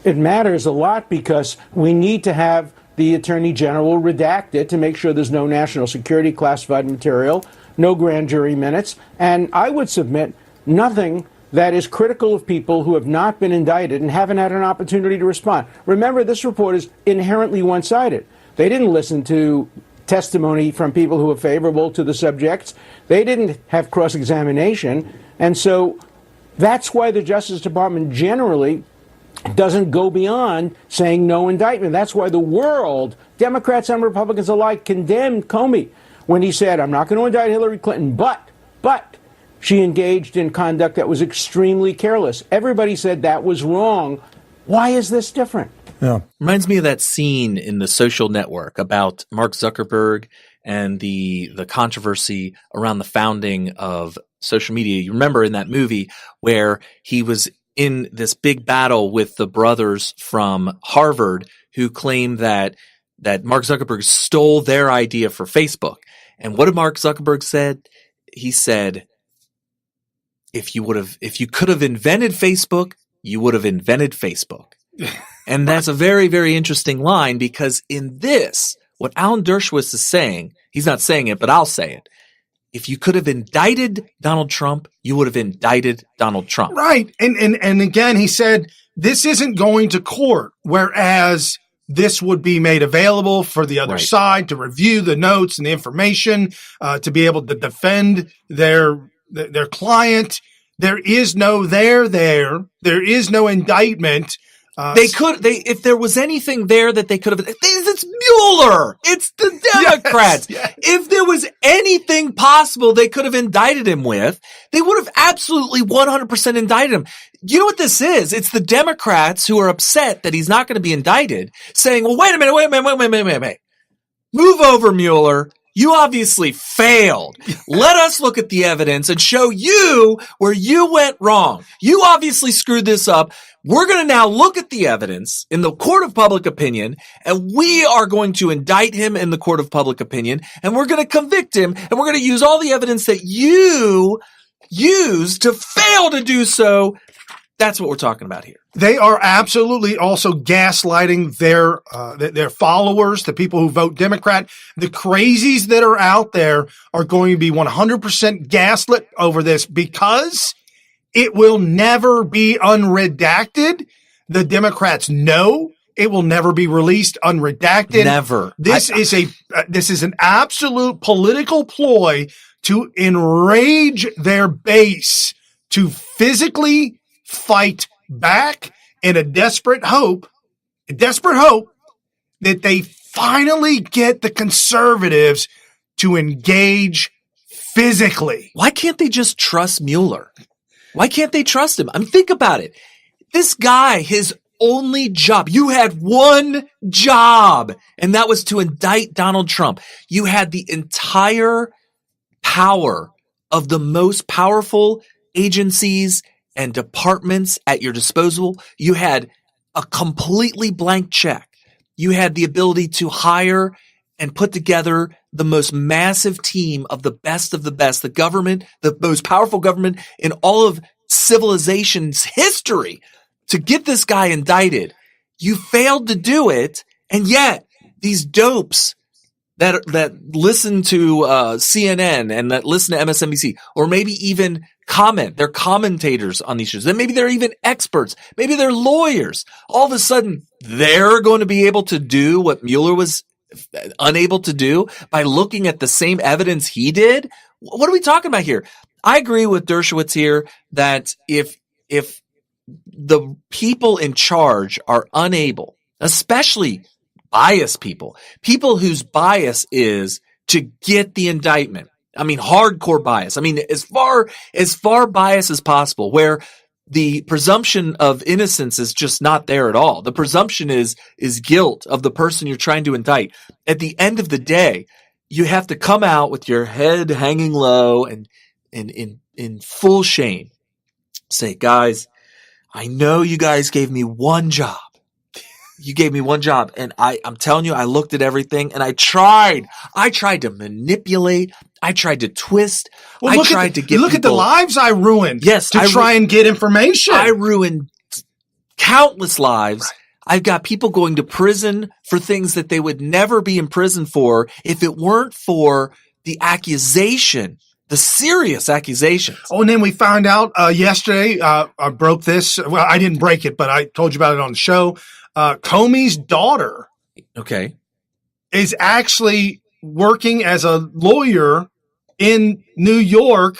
it matters a lot because we need to have the Attorney General redact it to make sure there's no national security classified material, no grand jury minutes, and I would submit nothing that is critical of people who have not been indicted and haven't had an opportunity to respond. Remember, this report is inherently one-sided. They didn't listen to testimony from people who are favorable to the subjects. They didn't have cross-examination. And so that's why the Justice Department generally doesn't go beyond saying no indictment. That's why the world, Democrats and Republicans alike, condemned Comey when he said, I'm not going to indict Hillary Clinton, but she engaged in conduct that was extremely careless. Everybody said that was wrong. Why is this different? Yeah. Reminds me of that scene in The Social Network about Mark Zuckerberg and the controversy around the founding of social media. You remember in that movie where he was in this big battle with the brothers from Harvard who claimed that Mark Zuckerberg stole their idea for Facebook. And what did Mark Zuckerberg said? He said, if you could have invented Facebook, you would have invented Facebook. And that's a very, very interesting line, because in this, what Alan Dershowitz is saying, he's not saying it, but I'll say it. If you could have indicted Donald Trump, you would have indicted Donald Trump. Right. And again, he said, this isn't going to court, whereas this would be made available for the other side to review the notes and the information, to be able to defend their client. There is no there. There is no indictment. If there was anything there that they could have, it's Mueller. It's the Democrats. Yes. If there was anything possible they could have indicted him with, they would have absolutely 100% indicted him. You know what this is? It's the Democrats who are upset that he's not going to be indicted, saying, well, wait a minute. Move over, Mueller. You obviously failed. Let us look at the evidence and show you where you went wrong. You obviously screwed this up. We're going to now look at the evidence in the court of public opinion, and we are going to indict him in the court of public opinion, and we're going to convict him, and we're going to use all the evidence that you used to fail to do so. That's what we're talking about here. They are absolutely also gaslighting their followers, the people who vote Democrat. The crazies that are out there are going to be 100% gaslit over this, because it will never be unredacted. The Democrats know it will never be released unredacted. Never. This is an absolute political ploy to enrage their base, to physically fight back in a desperate hope that they finally get the conservatives to engage physically. Why can't they just trust Mueller? Why can't they trust him? I mean, think about it. This guy, his only job, you had one job, and that was to indict Donald Trump. You had the entire power of the most powerful agencies and departments at your disposal. You had a completely blank check. You had the ability to hire and put together the most massive team of the best, the government, the most powerful government in all of civilization's history to get this guy indicted. You failed to do it, and yet these dopes that listen to CNN and that listen to MSNBC, or maybe even they're commentators on these shows, then maybe they're even experts, maybe they're lawyers. All of a sudden, they're going to be able to do what Mueller was unable to do by looking at the same evidence he did. What are we talking about here? I agree with Dershowitz here that if the people in charge are unable, especially biased people whose bias is to get the indictment. I mean, hardcore bias. I mean, as far bias as possible, where the presumption of innocence is just not there at all. The presumption is guilt of the person you're trying to indict. At the end of the day, you have to come out with your head hanging low and in full shame. Say, guys, I know you guys gave me one job. You gave me one job, and I'm telling you, I looked at everything, and I tried to manipulate. I tried to twist. Well, look at the lives I ruined. Yes, to try and get information. I ruined countless lives. I've got people going to prison for things that they would never be in prison for if it weren't for the accusation, the serious accusations. Oh, and then we found out yesterday, I broke this. Well, I didn't break it, but I told you about it on the show. Comey's daughter is actually working as a lawyer in New York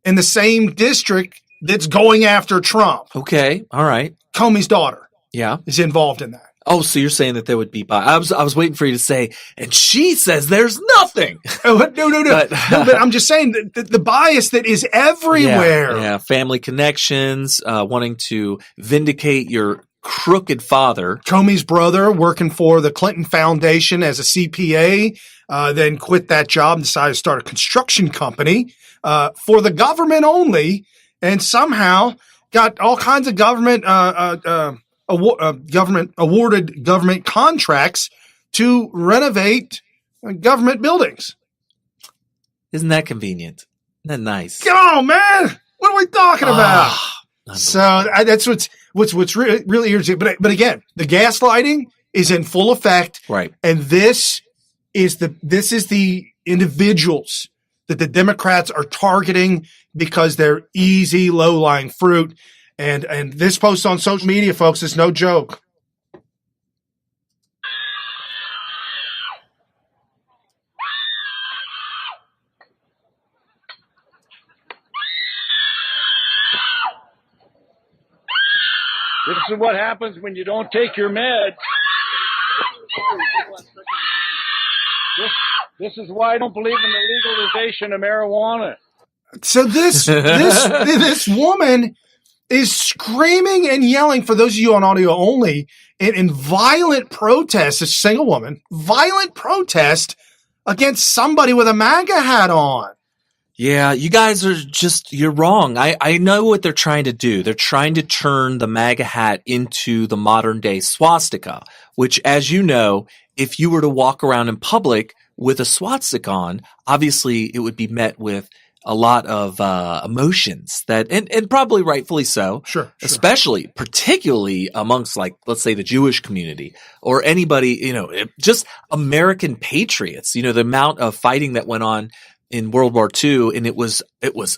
in the same district that's going after Trump. Okay. All right. Comey's daughter is involved in that. Oh, so you're saying that there would be bias. I was waiting for you to say, and she says there's nothing. No. But I'm just saying that the bias that is everywhere. Yeah. Family connections, wanting to vindicate your crooked father. Comey's brother working for the Clinton Foundation as a CPA, then quit that job and decided to start a construction company for the government only, and somehow got all kinds of government awarded government contracts to renovate government buildings. Isn't that convenient? Isn't that nice? Come on, man. What are we talking about? So that's what's really irritating. But again, the gaslighting is in full effect. Right. And this is the individuals that the Democrats are targeting because they're easy, low-lying fruit. And this post on social media, folks, is no joke. This is what happens when you don't take your meds. This is why I don't believe in the legalization of marijuana. So this woman is screaming and yelling, for those of you on audio only, in violent protest, a single woman, violent protest against somebody with a MAGA hat on. Yeah, you guys are you're wrong. I know what they're trying to do. They're trying to turn the MAGA hat into the modern day swastika, which, as you know, if you were to walk around in public with a swastika on, obviously it would be met with a lot of emotions and probably rightfully so. Sure. Especially, particularly amongst, like, let's say the Jewish community or anybody, just American patriots, the amount of fighting that went on in World War II, and it was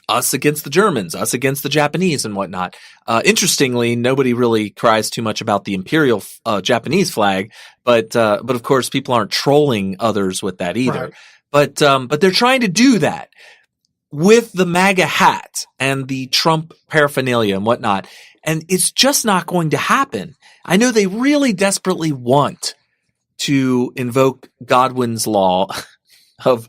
us against the Germans, us against the Japanese and whatnot. Interestingly, nobody really cries too much about the imperial Japanese flag, but of course people aren't trolling others with that either. Right. But they're trying to do that with the MAGA hat and the Trump paraphernalia and whatnot, and it's just not going to happen. I know they really desperately want to invoke Godwin's law of,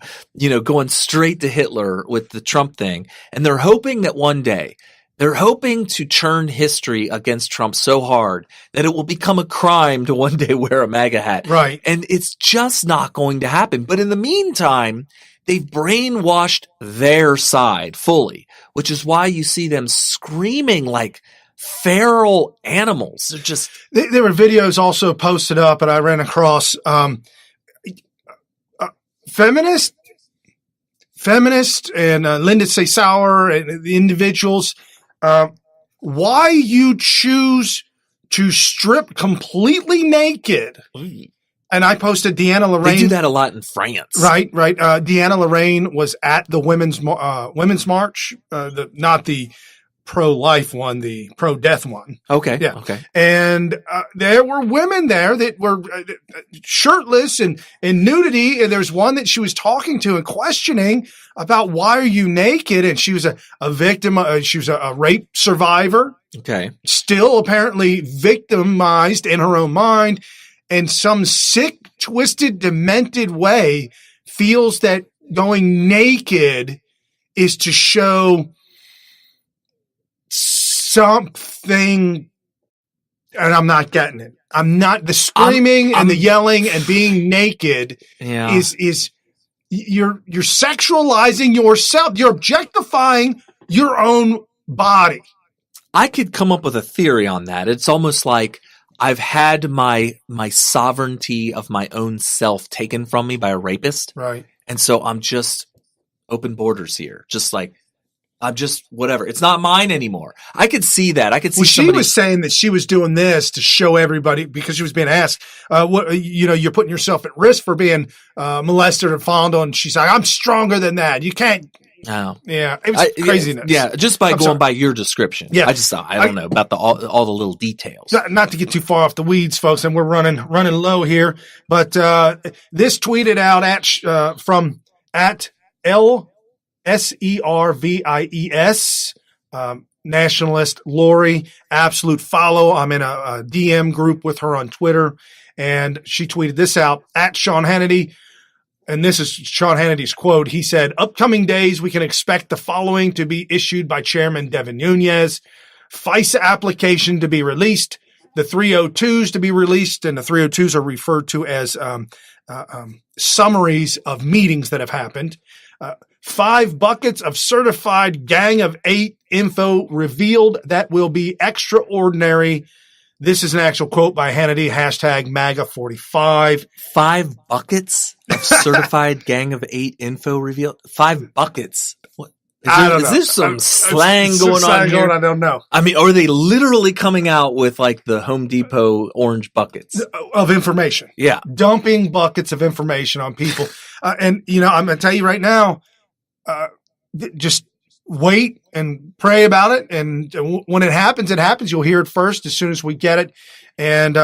going straight to Hitler with the Trump thing. And they're hoping that one day, they're hoping to turn history against Trump so hard that it will become a crime to one day wear a MAGA hat. Right. And it's just not going to happen. But in the meantime, they've brainwashed their side fully, which is why you see them screaming like feral animals. They're just. There were videos also posted up, and I ran across feminist and Lindsay Sauer and the individuals, why you choose to strip completely naked. And I posted Deanna Lorraine. They do that a lot in France. Right. Deanna Lorraine was at the women's march, not the pro-life one, the pro-death one. Okay. Yeah. Okay. And there were women there that were shirtless and in nudity. And there's one that she was talking to and questioning about, why are you naked? And she was a victim. She was a rape survivor. Okay. Still apparently victimized in her own mind. And some sick, twisted, demented way feels that going naked is to show something, and I'm not getting it. I'm not the screaming and the yelling and being naked is you're sexualizing yourself. You're objectifying your own body. I could come up with a theory on that. It's almost like I've had my sovereignty of my own self taken from me by a rapist. Right. And so I'm just open borders here. Just like, I'm just whatever. It's not mine anymore. I could see that. I could see. Well, she was saying that she was doing this to show everybody because she was being asked, you're putting yourself at risk for being molested or fondled. And she's like, I'm stronger than that. You can't. Oh. Yeah, it was craziness. Yeah, just by going by your description. Yeah, I don't know about all the little details. Not to get too far off the weeds, folks, and we're running low here. But this tweeted out from LSERVIES, nationalist Lori, absolute follow. I'm in a DM group with her on Twitter, and she tweeted this out at Sean Hannity. And this is Sean Hannity's quote. He said, upcoming days, we can expect the following to be issued by Chairman Devin Nunes. FISA application to be released, the 302s to be released, and the 302s are referred to as summaries of meetings that have happened. 5 buckets of certified Gang of 8 info revealed that will be extraordinary. This is an actual quote by Hannity, hashtag MAGA45. 5 buckets of certified Gang of 8 info revealed? 5 buckets. What? Is there some slang going on here? I don't know. I mean, are they literally coming out with like the Home Depot orange buckets? Of information. Yeah. Dumping buckets of information on people. And, I'm going to tell you right now, just wait and pray about it. And when it happens, You'll hear it first as soon as we get it. And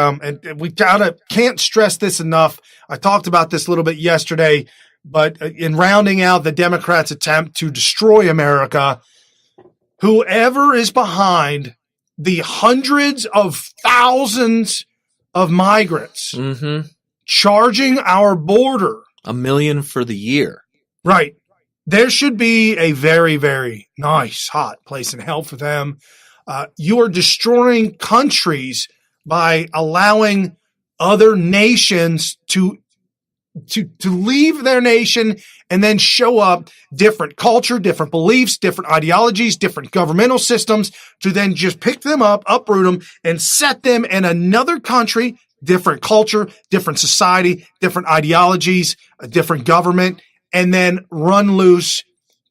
we can't stress this enough. I talked about this a little bit yesterday, but in rounding out the Democrats' attempt to destroy America, whoever is behind the hundreds of thousands of migrants charging our border, $1 million for the year. Right. There should be a very, very nice, hot place in hell for them. You are destroying countries by allowing other nations to leave their nation and then show up different culture, different beliefs, different ideologies, different governmental systems to then just pick them up, uproot them, and set them in another country, different culture, different society, different ideologies, a different government, and then run loose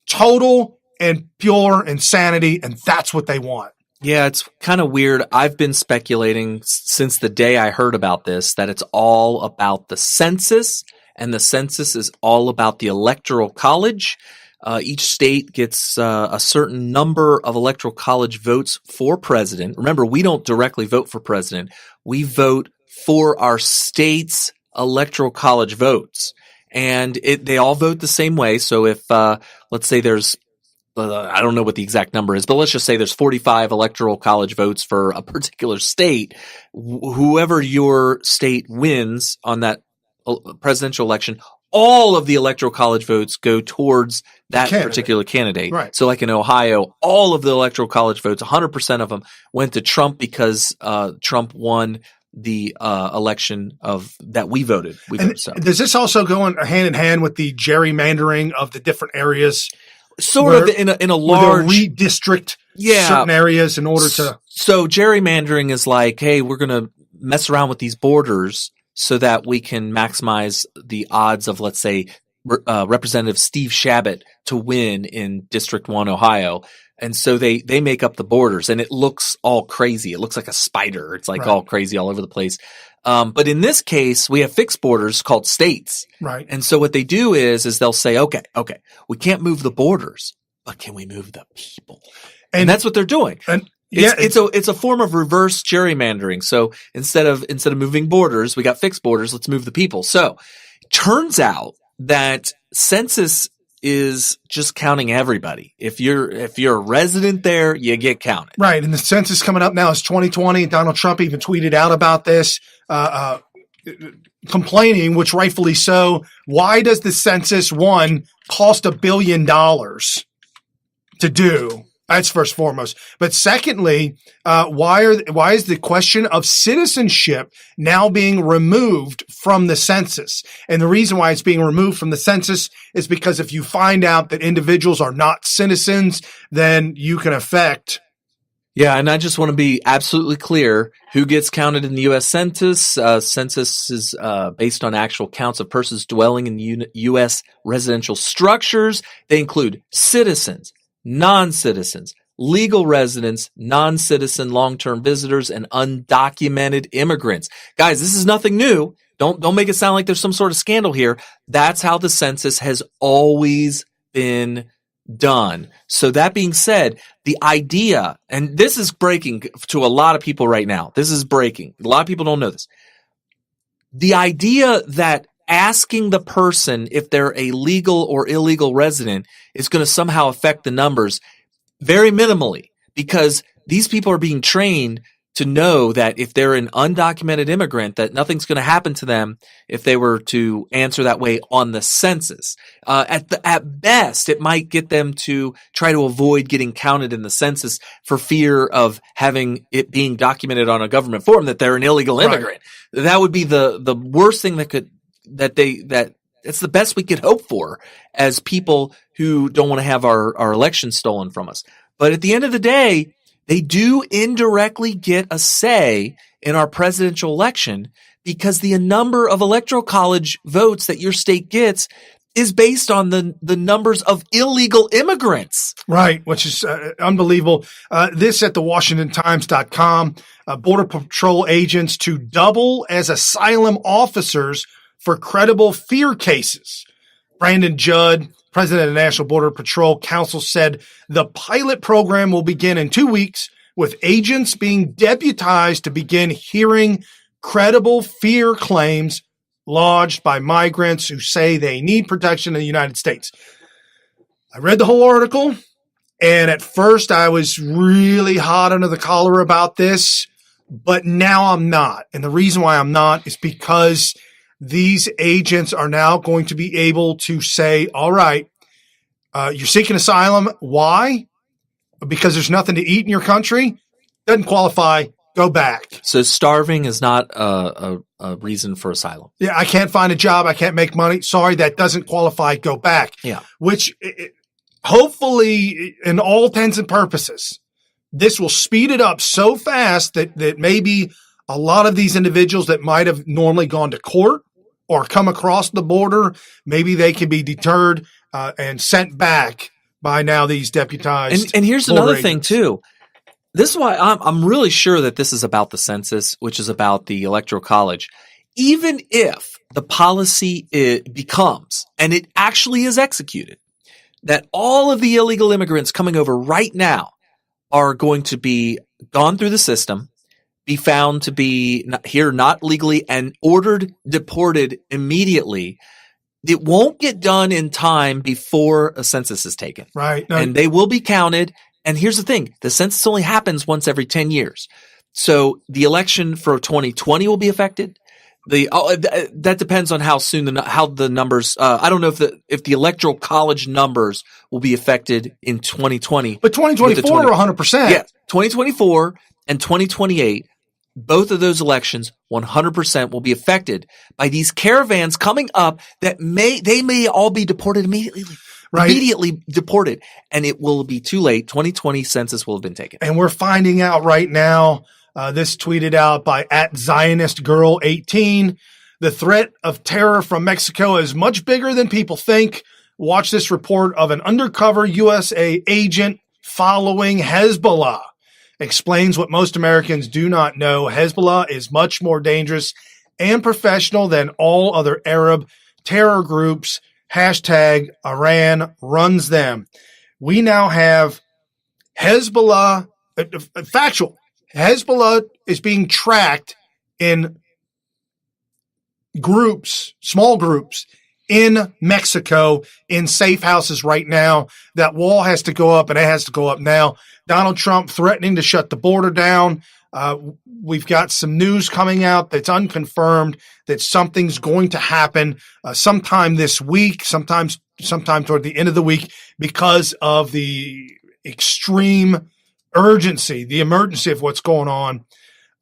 total and pure insanity. And that's what they want. Yeah, it's kind of weird. I've been speculating since the day I heard about this that it's all about the census, and the census is all about the electoral college. Each state gets a certain number of electoral college votes for president. Remember, we don't directly vote for president. We vote for our state's electoral college votes. And they all vote the same way. So if, let's say there's, I don't know what the exact number is, but let's just say there's 45 electoral college votes for a particular state. Whoever your state wins on that presidential election, all of the electoral college votes go towards that particular candidate. Right. So like in Ohio, all of the electoral college votes, 100% of them went to Trump because Trump won the election that we voted. Does this also go hand in hand with the gerrymandering of the different areas? Sort of in a large redistrict certain areas in order to. So gerrymandering is like, hey, we're going to mess around with these borders so that we can maximize the odds of, let's say, Representative Steve Shabbat to win in District 1, Ohio. And so they make up the borders, and it looks all crazy. It looks like a spider. It's like all crazy all over the place. But in this case, we have fixed borders called states. Right. And so what they do is they'll say, okay, we can't move the borders, but can we move the people? And that's what they're doing. And it's a form of reverse gerrymandering. So instead of moving borders, we got fixed borders. Let's move the people. So it turns out that census is just counting everybody. If you're a resident there, you get counted. Right. And the census coming up now is 2020. Donald Trump even tweeted out about this, complaining, which rightfully so. Why does the census cost $1 billion to do? That's first and foremost. But secondly, why is the question of citizenship now being removed from the census? And the reason why it's being removed from the census is because if you find out that individuals are not citizens, then you can affect. Yeah, and I just want to be absolutely clear who gets counted in the U.S. Census. Census is based on actual counts of persons dwelling in U.S. residential structures. They include citizens, non-citizens, legal residents, non-citizen long-term visitors, and undocumented immigrants. Guys, this is nothing new. Don't make it sound like there's some sort of scandal here. That's how the census has always been done. So that being said, the idea, and this is breaking to a lot of people right now. This is breaking. A lot of people don't know this. The idea that asking the person if they're a legal or illegal resident is going to somehow affect the numbers very minimally, because these people are being trained to know that if they're an undocumented immigrant, that nothing's going to happen to them if they were to answer that way on the census. At best, it might get them to try to avoid getting counted in the census for fear of having it being documented on a government form that they're an illegal immigrant. Right. That would be the worst thing that's the best we could hope for as people who don't want to have our elections stolen from us. But at the end of the day, they do indirectly get a say in our presidential election because the number of electoral college votes that your state gets is based on the numbers of illegal immigrants. Right, which is unbelievable. This at the WashingtonTimes.com, Border Patrol agents to double as asylum officers for credible fear cases. Brandon Judd, president of the National Border Patrol Council, said the pilot program will begin in 2 weeks with agents being deputized to begin hearing credible fear claims lodged by migrants who say they need protection in the United States. I read the whole article, and at first I was really hot under the collar about this, but now I'm not. And the reason why I'm not is because these agents are now going to be able to say, all right, you're seeking asylum. Why? Because there's nothing to eat in your country. Doesn't qualify. Go back. So starving is not a reason for asylum. Yeah, I can't find a job. I can't make money. Sorry, that doesn't qualify. Go back. Yeah. Which hopefully, in all intents and purposes, this will speed it up so fast that maybe a lot of these individuals that might have normally gone to court or come across the border, maybe they can be deterred and sent back by now these deputized. And here's another thing too. This is why I'm really sure that this is about the census, which is about the electoral college. Even if the policy becomes, and it actually is executed, that all of the illegal immigrants coming over right now are going to be gone through the system, be found to be here not legally, and ordered deported immediately, it won't get done in time before a census is taken. Right. No. And they will be counted. And here's the thing. The census only happens once every 10 years. So the election for 2020 will be affected. That depends on how soon how the numbers. I don't know if the electoral college numbers will be affected in 2020. But 2024 are 100%. Yeah, 2024 and 2028. Both of those elections, 100% will be affected by these caravans coming up that they may all be deported immediately. Right. Immediately deported, and it will be too late. 2020 census will have been taken. And we're finding out right now, this tweeted out by @ZionistGirl18, the threat of terror from Mexico is much bigger than people think. Watch this report of an undercover USA agent following Hezbollah. Explains what most Americans do not know. Hezbollah is much more dangerous and professional than all other Arab terror groups. #Iran runs them. We now have Hezbollah, factual. Hezbollah is being tracked in groups, small groups in Mexico, in safe houses right now. That wall has to go up, and it has to go up now. Donald Trump threatening to shut the border down. We've got some news coming out that's unconfirmed that something's going to happen sometime this week, sometime toward the end of the week, because of the extreme urgency, the emergency of what's going on.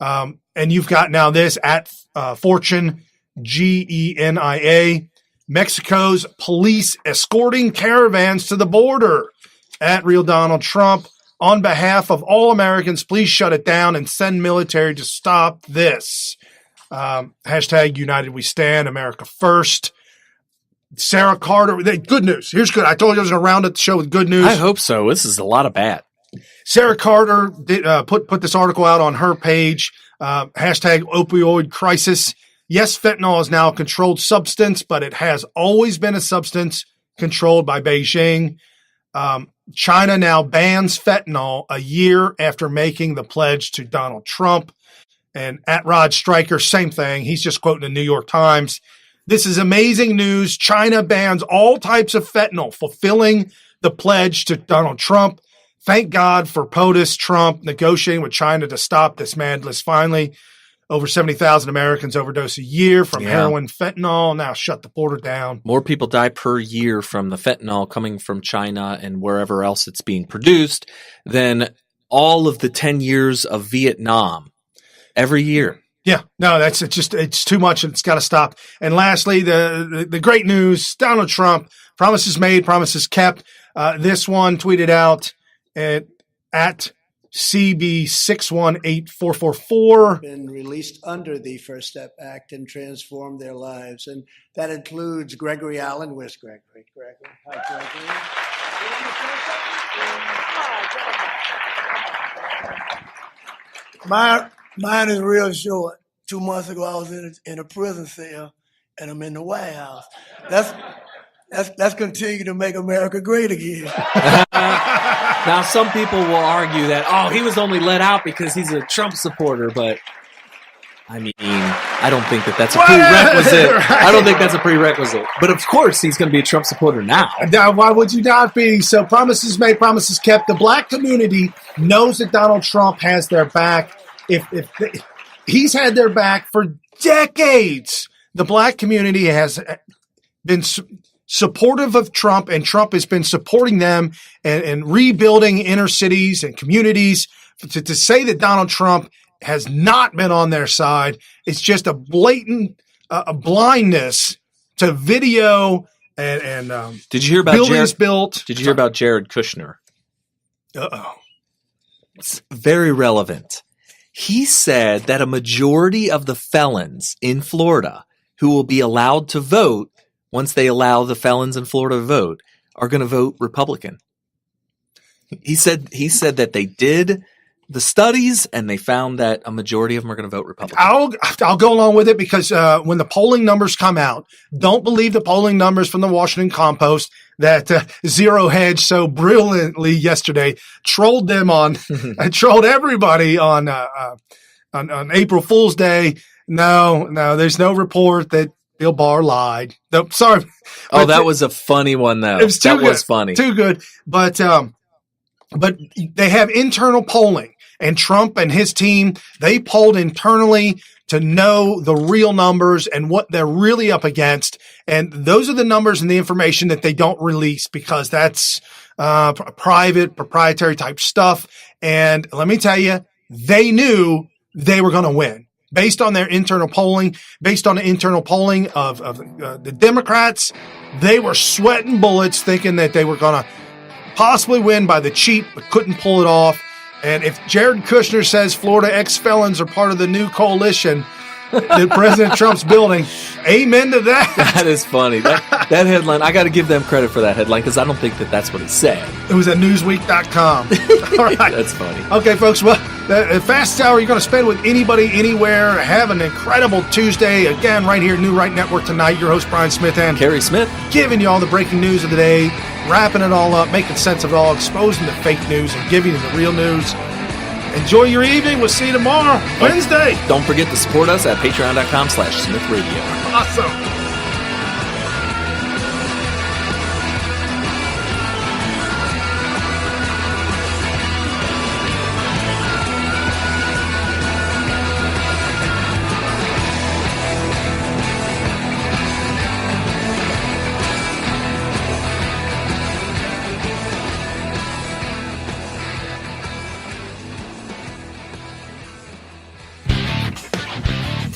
And you've got now this at Fortune, GENIA, Mexico's police escorting caravans to the border. At Real Donald Trump, on behalf of all Americans, please shut it down and send military to stop this. #United We Stand, America First. Sarah Carter. Good news. Here's good. I told you I was going to round up the show with good news. I hope so. This is a lot of bad. Sarah Carter did, put this article out on her page. Hashtag opioid crisis. Yes, fentanyl is now a controlled substance, but it has always been a substance controlled by Beijing. China now bans fentanyl a year after making the pledge to Donald Trump. And at Rod Stryker, same thing. He's just quoting the New York Times. This is amazing news. China bans all types of fentanyl, fulfilling the pledge to Donald Trump. Thank God for POTUS, Trump negotiating with China to stop this madness. Finally, over 70,000 Americans overdose a year from heroin, fentanyl. Now shut the border down. More people die per year from the fentanyl coming from China and wherever else it's being produced than all of the 10 years of Vietnam every year. Yeah, no, it's too much and it's got to stop. And lastly, the great news, Donald Trump, promises made, promises kept. This one tweeted out at CB618444. Been released under the First Step Act and transformed their lives. And that includes Gregory Allen. Where's Gregory? Hi, Gregory. Mine is real short. 2 months ago, I was in a prison cell, and I'm in the White House. Let's continue to make America great again. Now, some people will argue that, he was only let out because he's a Trump supporter, but I mean, I don't think that's a prerequisite. Right. I don't think that's a prerequisite. But of course, he's going to be a Trump supporter now. Why would you not be? So promises made, promises kept. The black community knows that Donald Trump has their back. He's had their back for decades. The black community has been supportive of Trump, and Trump has been supporting them and rebuilding inner cities and communities. To say that Donald Trump has not been on their side, it's just a blatant blindness to video and did you hear about buildings built. Did you hear about Jared Kushner? Uh-oh. It's very relevant. He said that a majority of the felons in Florida who will be allowed to vote once they allow the felons in Florida to vote are going to vote Republican. He said that they did the studies and they found that a majority of them are going to vote Republican. I'll go along with it because when the polling numbers come out, don't believe the polling numbers from the Washington Compost that Zero Hedge so brilliantly yesterday trolled them trolled everybody on April Fool's Day. No, there's no report that Bill Barr lied. No, sorry. Oh, that was a funny one though. It was too good. Was funny. Too good. But they have internal polling, and Trump and his team, they polled internally to know the real numbers and what they're really up against. And those are the numbers and the information that they don't release because that's private, proprietary type stuff. And let me tell you, they knew they were going to win based on their internal polling, based on the internal polling of the Democrats. They were sweating bullets thinking that they were going to possibly win by the cheap, but couldn't pull it off. And if Jared Kushner says Florida ex-felons are part of the new coalition that President Trump's building, amen to that. That is funny. That headline, I got to give them credit for that headline because I don't think that's what he said. It was at Newsweek.com. All right. That's funny. Okay, folks. Well, the fastest hour you're going to spend with anybody, anywhere. Have an incredible Tuesday. Again, right here at New Right Network tonight. Your host, Brian Smith and Kerry Smith. Giving you all the breaking news of the day, wrapping it all up, making sense of it all, exposing the fake news and giving you the real news. Enjoy your evening. We'll see you tomorrow, Wednesday. Don't forget to support us at patreon.com/SmithRadio. Awesome.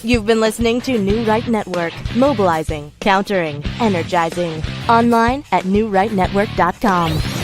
You've been listening to New Right Network, mobilizing, countering, energizing. Online at newrightnetwork.com.